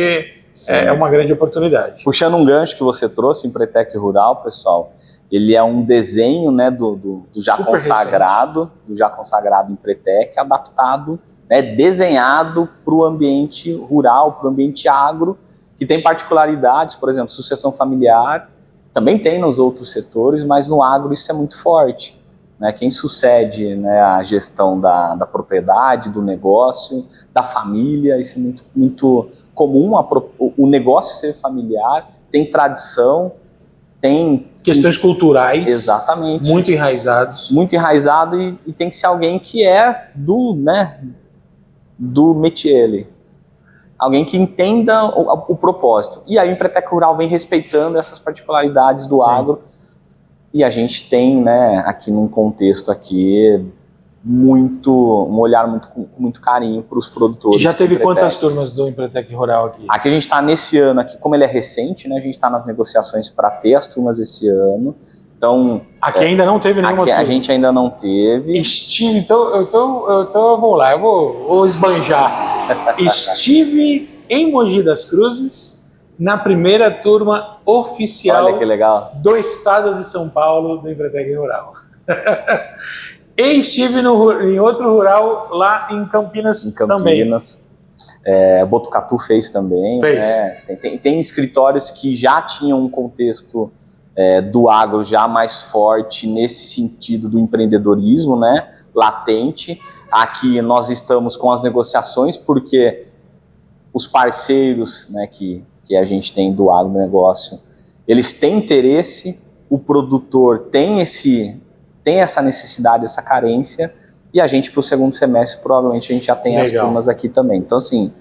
Speaker 1: é uma grande oportunidade.
Speaker 2: Puxando um gancho que você trouxe, Empretec Rural, pessoal, ele é um desenho, né, do já
Speaker 1: Super
Speaker 2: consagrado,
Speaker 1: recente.
Speaker 2: do já consagrado Empretec, adaptado, né, desenhado para o ambiente rural, para o ambiente agro, que tem particularidades, por exemplo, sucessão familiar, também tem nos outros setores, mas no agro isso é muito forte. Né, quem sucede, né, a gestão da propriedade, do negócio, da família, isso é muito, muito comum, o negócio ser familiar, tem tradição, tem...
Speaker 1: Questões culturais.
Speaker 2: Exatamente.
Speaker 1: Muito enraizados.
Speaker 2: Muito enraizado e tem que ser alguém que é do métier ali. Alguém que entenda o propósito. E aí o Empretec Rural vem respeitando essas particularidades do agro. E a gente tem, né, aqui num contexto aqui, um olhar com muito carinho para os produtores.
Speaker 1: E já teve quantas turmas do Empretec Rural aqui?
Speaker 2: Aqui a gente está nesse ano, aqui, como ele é recente, né, a gente está nas negociações para ter as turmas esse ano. Então,
Speaker 1: aqui ainda não teve nenhuma turma.
Speaker 2: A gente ainda não teve.
Speaker 1: Estive, então vamos lá, eu vou esbanjar. Estive em Mogi das Cruzes, na primeira turma oficial.
Speaker 2: Olha que legal.
Speaker 1: Do estado de São Paulo do Empretec Rural. E estive em outro rural lá em Campinas, também.
Speaker 2: Botucatu fez também.
Speaker 1: Fez.
Speaker 2: Né? Tem escritórios que já tinham um contexto do agro já mais forte nesse sentido do empreendedorismo, né, latente. Aqui nós estamos com as negociações porque os parceiros, né, que a gente tem do agronegócio, eles têm interesse, o produtor tem essa necessidade, essa carência, e a gente, para o segundo semestre, provavelmente a gente já tem as turmas aqui também. Então, assim,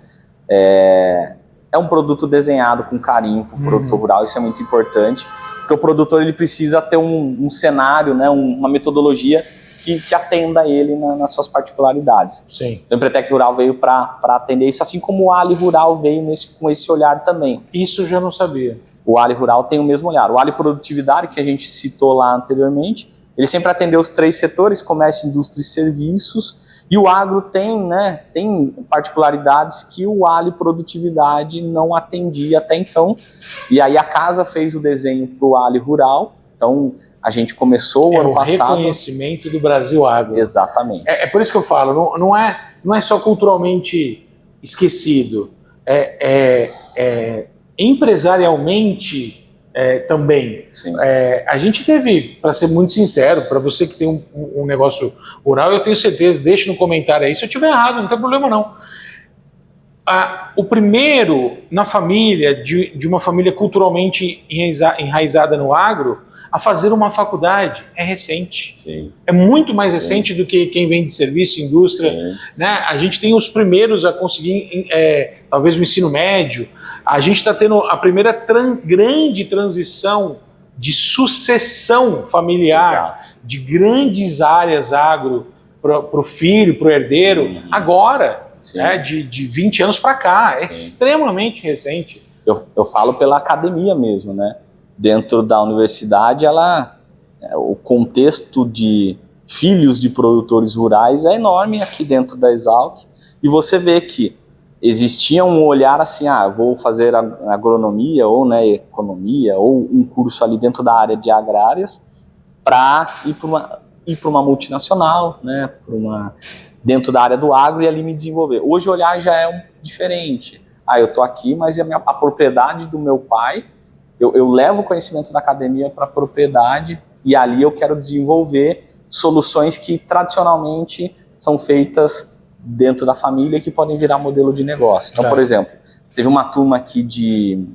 Speaker 2: é um produto desenhado com carinho para o produtor rural, isso é muito importante, porque o produtor ele precisa ter um cenário, né, uma metodologia que atenda ele nas suas particularidades.
Speaker 1: Sim.
Speaker 2: Então, o Empretec Rural veio para atender isso, assim como o Ali Rural veio com esse olhar também.
Speaker 1: Isso eu já não sabia.
Speaker 2: O Ali Rural tem o mesmo olhar. O Ali Produtividade, que a gente citou lá anteriormente, ele sempre atendeu os 3 setores, comércio, indústria e serviços, e o agro tem particularidades que o Ali Produtividade não atendia até então, e aí a casa fez o desenho para o Ali Rural. Então, a gente começou o ano passado...
Speaker 1: É o reconhecimento do Brasil Agro.
Speaker 2: Exatamente.
Speaker 1: É por isso que eu falo, não é só culturalmente esquecido, empresarialmente também.
Speaker 2: Sim.
Speaker 1: A gente teve, para ser muito sincero, para você que tem um negócio rural, eu tenho certeza, deixe no comentário aí se eu estiver errado, não tem problema não. O primeiro na família, de uma família culturalmente enraizada no agro, a fazer uma faculdade é recente.
Speaker 2: Sim.
Speaker 1: É muito mais recente do que quem vem de serviço, indústria.
Speaker 2: Sim.
Speaker 1: Né? A gente tem os primeiros a conseguir, talvez, o ensino médio. A gente está tendo a primeira grande transição de sucessão familiar. Exato. De grandes áreas agro pro filho, pro herdeiro, agora, né, de 20 anos para cá. É extremamente recente.
Speaker 2: Eu falo pela academia mesmo, né? Dentro da universidade, o contexto de filhos de produtores rurais é enorme aqui dentro da Exalc, e você vê que existia um olhar assim, vou fazer agronomia ou, né, economia ou um curso ali dentro da área de agrárias para ir para uma multinacional, né, dentro da área do agro e ali me desenvolver. Hoje o olhar já é diferente. Eu estou aqui, mas a propriedade do meu pai, eu levo o conhecimento da academia para a propriedade e ali eu quero desenvolver soluções que tradicionalmente são feitas dentro da família e que podem virar modelo de negócio. Então, por exemplo, teve uma turma aqui de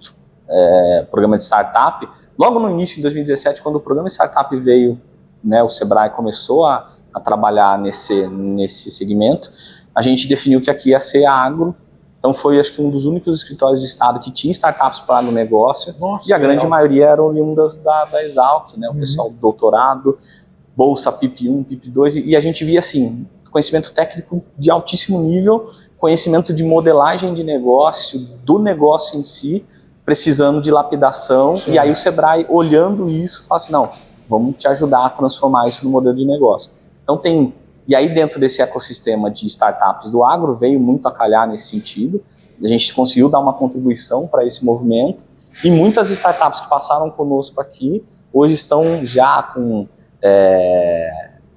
Speaker 2: programa de startup, logo no início de 2017, quando o programa de startup veio, né, o Sebrae começou a trabalhar nesse segmento, a gente definiu que aqui ia ser agro. Então foi, acho que, um dos únicos escritórios de estado que tinha startups para agronegócio. Nossa, e a grande maioria eram oriundas da Exalc, né, o pessoal do doutorado, bolsa PIP 1, PIP 2, e a gente via assim, conhecimento técnico de altíssimo nível, conhecimento de modelagem de negócio, do negócio em si, precisando de lapidação. Sim. E aí o Sebrae, olhando isso, fala assim, não, vamos te ajudar a transformar isso no modelo de negócio. Então e aí dentro desse ecossistema de startups do agro, veio muito a calhar nesse sentido, a gente conseguiu dar uma contribuição para esse movimento, e muitas startups que passaram conosco aqui, hoje estão já com...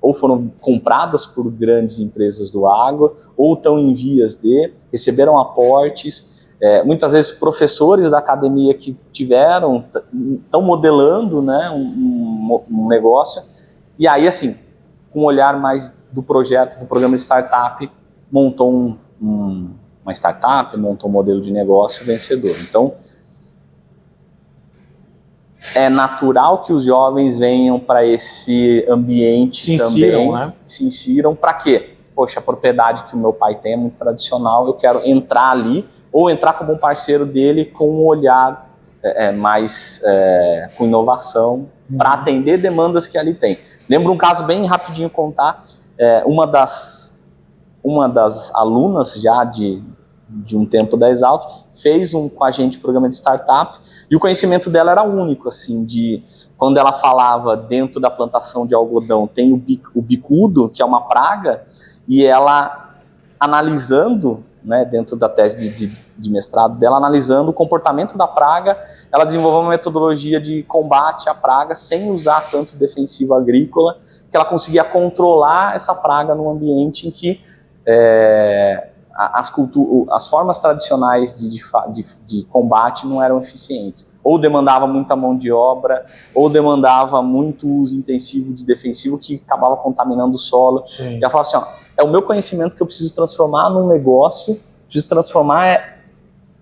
Speaker 2: ou foram compradas por grandes empresas do agro, ou estão em vias de, receberam aportes, muitas vezes professores da academia que estão modelando, né, um negócio, e aí assim, com um olhar mais do projeto, do programa de startup, montou uma startup, montou um modelo de negócio vencedor. Então, é natural que os jovens venham para esse ambiente se insiram, para quê? Poxa, a propriedade que o meu pai tem é muito tradicional, eu quero entrar ali, ou entrar como um parceiro dele com um olhar mais com inovação, para atender demandas que ali tem. Lembro um caso bem rapidinho contar, uma das alunas já de um tempo da Exalc, fez com a gente um programa de startup, e o conhecimento dela era único, assim, quando ela falava dentro da plantação de algodão, tem o bicudo, que é uma praga, e ela analisando, né, dentro da tese de mestrado dela, analisando o comportamento da praga, ela desenvolveu uma metodologia de combate à praga sem usar tanto defensivo agrícola, que ela conseguia controlar essa praga num ambiente em que as formas tradicionais de combate não eram eficientes. Ou demandava muita mão de obra, ou demandava muito uso intensivo de defensivo que acabava contaminando o solo. Sim. E ela falava assim, é o meu conhecimento que eu preciso transformar num negócio, preciso transformar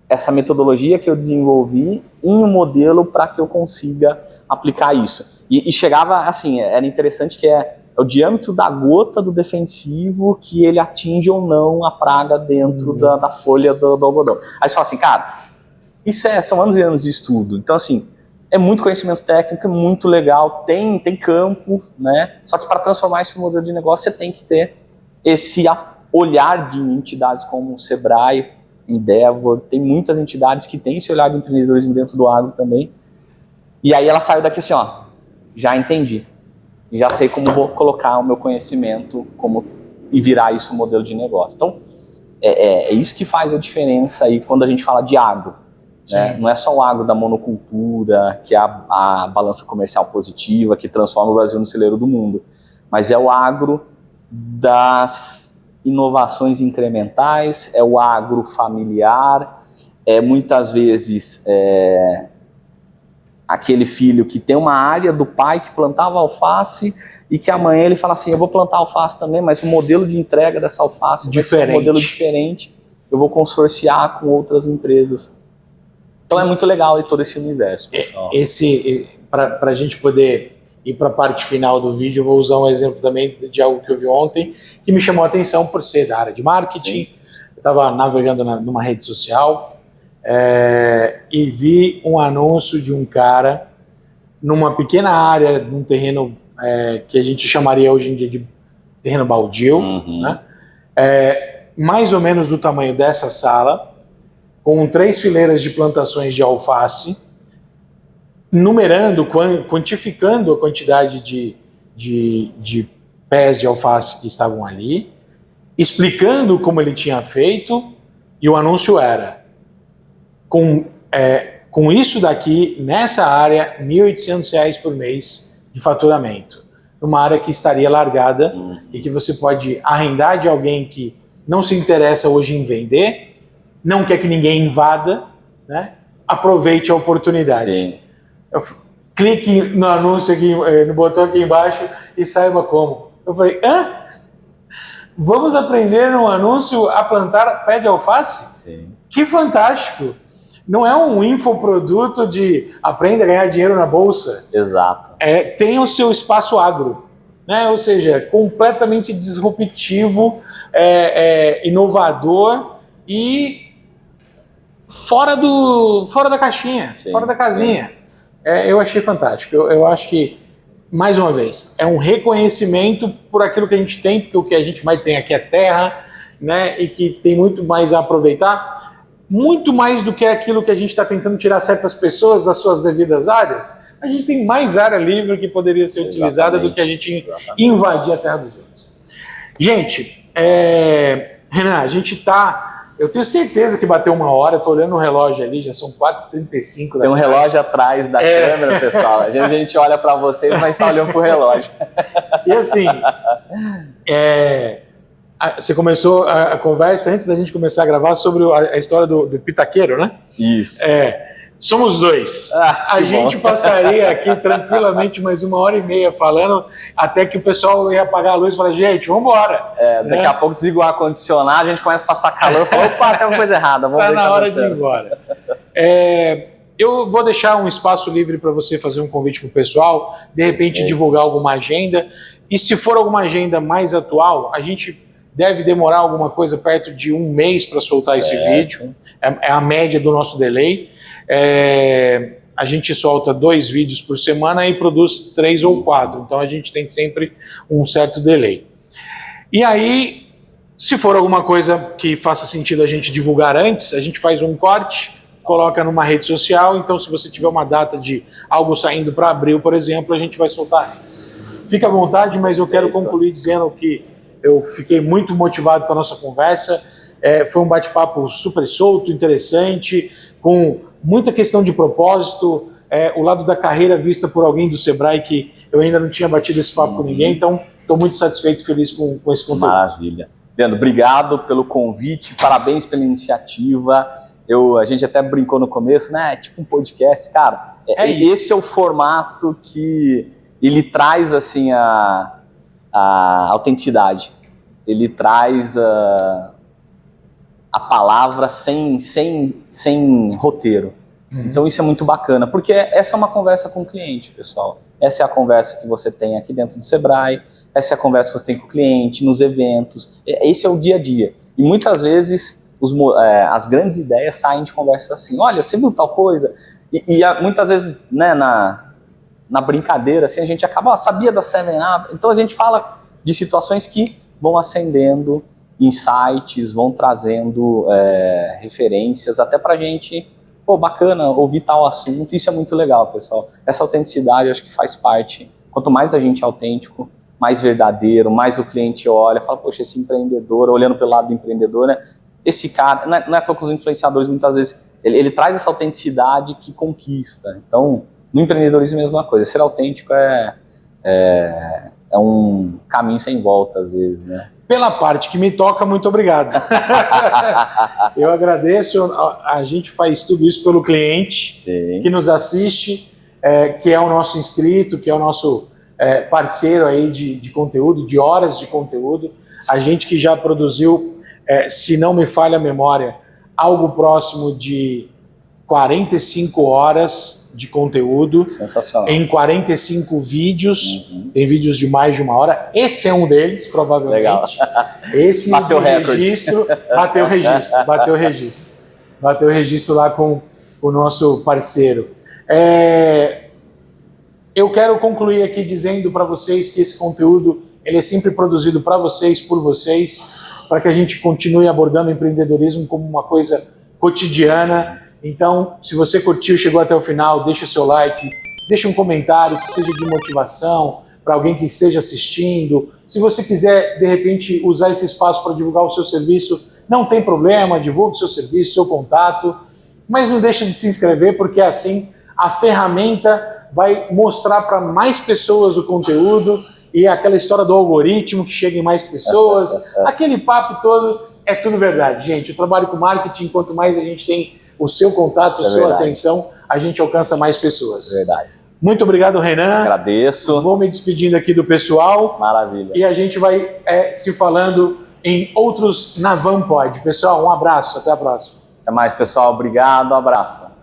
Speaker 2: essa metodologia que eu desenvolvi em um modelo para que eu consiga aplicar isso. E chegava assim, era interessante que é o diâmetro da gota do defensivo que ele atinge ou não a praga dentro da folha do algodão. Aí você fala assim, cara, isso são anos e anos de estudo. Então, assim, é muito conhecimento técnico, é muito legal, tem campo, né? Só que para transformar isso em modelo de negócio, você tem que ter esse olhar de entidades como o Sebrae, Endeavor, tem muitas entidades que têm esse olhar de empreendedorismo dentro do agro também. E aí ela saiu daqui assim, já entendi. Já sei como vou colocar o meu conhecimento e virar isso um modelo de negócio. Então, é isso que faz a diferença aí quando a gente fala de agro. Né? Não é só o agro da monocultura, que é a balança comercial positiva, que transforma o Brasil no celeiro do mundo. Mas é o agro das inovações incrementais, é o agro familiar, muitas vezes aquele filho que tem uma área do pai que plantava alface e que amanhã ele fala assim, eu vou plantar alface também, mas o modelo de entrega dessa alface vai ser um modelo diferente, eu vou consorciar com outras empresas. Então é muito legal todo esse universo, pessoal.
Speaker 1: Para a gente poder ir para a parte final do vídeo, eu vou usar um exemplo também de algo que eu vi ontem, que me chamou a atenção por ser da área de marketing. Sim. Eu estava navegando numa rede social, e vi um anúncio de um cara numa pequena área, num terreno que a gente chamaria hoje em dia de terreno baldio, né? Mais ou menos do tamanho dessa sala, com 3 fileiras de plantações de alface, numerando, quantificando a quantidade de pés de alface que estavam ali, explicando como ele tinha feito, e o anúncio era: com isso daqui, nessa área, R$ 1.800 por mês de faturamento, numa área que estaria largada e que você pode arrendar de alguém que não se interessa hoje em vender, não quer que ninguém invada, né? Aproveite a oportunidade.
Speaker 2: Sim.
Speaker 1: Clique no anúncio aqui, no botão aqui embaixo e saiba como. Eu falei, vamos aprender no anúncio a plantar pé de alface?
Speaker 2: Sim.
Speaker 1: Que fantástico! Não é um infoproduto de aprenda a ganhar dinheiro na bolsa.
Speaker 2: Exato.
Speaker 1: Tem o seu espaço agro, né? Ou seja, completamente disruptivo, inovador e fora da caixinha, sim, fora da casinha. Eu achei fantástico. Eu acho que, mais uma vez, é um reconhecimento por aquilo que a gente tem, porque o que a gente mais tem aqui é terra, né? E que tem muito mais a aproveitar. Muito mais do que aquilo que a gente está tentando tirar certas pessoas das suas devidas áreas, a gente tem mais área livre que poderia ser utilizada do que a gente invadir a terra dos outros. Gente, Renan, a gente está... Eu tenho certeza que bateu 1 hora, eu estou olhando o relógio ali, já são 4h35 da tarde.
Speaker 2: Tem um relógio atrás da câmera, pessoal. Às vezes a gente olha para vocês, mas está olhando para o relógio.
Speaker 1: E assim... Você começou a conversa antes da gente começar a gravar sobre a história do pitaqueiro, né?
Speaker 2: Isso.
Speaker 1: Somos 2. A gente passaria aqui tranquilamente mais 1h30 falando, até que o pessoal ia apagar a luz e falar, gente, vamos embora.
Speaker 2: Daqui a pouco desligou o ar-condicionado, a gente começa a passar calor e fala, opa, tem uma coisa errada, vamos ver.
Speaker 1: Está na hora de ir embora. Eu vou deixar um espaço livre para você fazer um convite para o pessoal, de repente divulgar alguma agenda, e se for alguma agenda mais atual, a gente deve demorar alguma coisa perto de 1 mês para soltar esse vídeo. É a média do nosso delay. A gente solta 2 vídeos por semana e produz 3 ou 4. Então a gente tem sempre um certo delay. E aí, se for alguma coisa que faça sentido a gente divulgar antes, a gente faz um corte, coloca numa rede social. Então se você tiver uma data de algo saindo para abril, por exemplo, a gente vai soltar antes. Fica à vontade, mas eu quero concluir dizendo que eu fiquei muito motivado com a nossa conversa. Foi um bate-papo super solto, interessante, com muita questão de propósito, o lado da carreira vista por alguém do Sebrae, que eu ainda não tinha batido esse papo com ninguém, então estou muito satisfeito e feliz com esse conteúdo. Maravilha.
Speaker 2: Leandro, obrigado pelo convite, parabéns pela iniciativa. A gente até brincou no começo, né? Tipo um podcast, cara. Esse é o formato que ele traz assim a autenticidade, ele traz a palavra sem roteiro. Então isso é muito bacana, porque essa é uma conversa com o cliente, pessoal. Essa é a conversa que você tem aqui dentro do Sebrae, essa é a conversa que você tem com o cliente, nos eventos, esse é o dia a dia. E muitas vezes as grandes ideias saem de conversas assim, olha, você viu tal coisa? E muitas vezes, né, na brincadeira, assim, a gente acaba, sabia da 7up, então a gente fala de situações que vão acendendo insights, vão trazendo referências, até pra gente, bacana, ouvir tal assunto, isso é muito legal, pessoal. Essa autenticidade, acho que faz parte, quanto mais a gente é autêntico, mais verdadeiro, mais o cliente olha, fala, poxa, esse empreendedor, olhando pelo lado do empreendedor, né, esse cara, não é que os influenciadores, muitas vezes, ele traz essa autenticidade que conquista, então, no empreendedorismo é a mesma coisa, ser autêntico é um caminho sem volta, às vezes, né?
Speaker 1: Pela parte que me toca, muito obrigado. Eu agradeço, a gente faz tudo isso pelo cliente, sim, que nos assiste, que é o nosso inscrito, que é o nosso parceiro aí de conteúdo, de horas de conteúdo, a gente que já produziu, se não me falha a memória, algo próximo de 45 horas de conteúdo. Sensacional. Em 45 vídeos, tem vídeos de mais de 1 hora. Esse é um deles, provavelmente. Legal. Esse bateu registro, bateu registro lá com o nosso parceiro. Eu quero concluir aqui dizendo para vocês que esse conteúdo ele é sempre produzido para vocês, por vocês, para que a gente continue abordando o empreendedorismo como uma coisa cotidiana. Então, se você curtiu, chegou até o final, deixa o seu like, deixa um comentário que seja de motivação para alguém que esteja assistindo. Se você quiser, de repente, usar esse espaço para divulgar o seu serviço, não tem problema, divulgue o seu serviço, seu contato, mas não deixe de se inscrever, porque assim a ferramenta vai mostrar para mais pessoas o conteúdo e aquela história do algoritmo que chega em mais pessoas, aquele papo todo, é tudo verdade, gente. Eu trabalho com marketing, quanto mais a gente tem o seu contato, a sua atenção, a gente alcança mais pessoas.
Speaker 2: Verdade.
Speaker 1: Muito obrigado, Renan.
Speaker 2: Agradeço.
Speaker 1: Vou me despedindo aqui do pessoal.
Speaker 2: Maravilha.
Speaker 1: E a gente vai se falando em outros na Van Pod. Pessoal, um abraço, até a próxima.
Speaker 2: Até mais, pessoal. Obrigado, um abraço.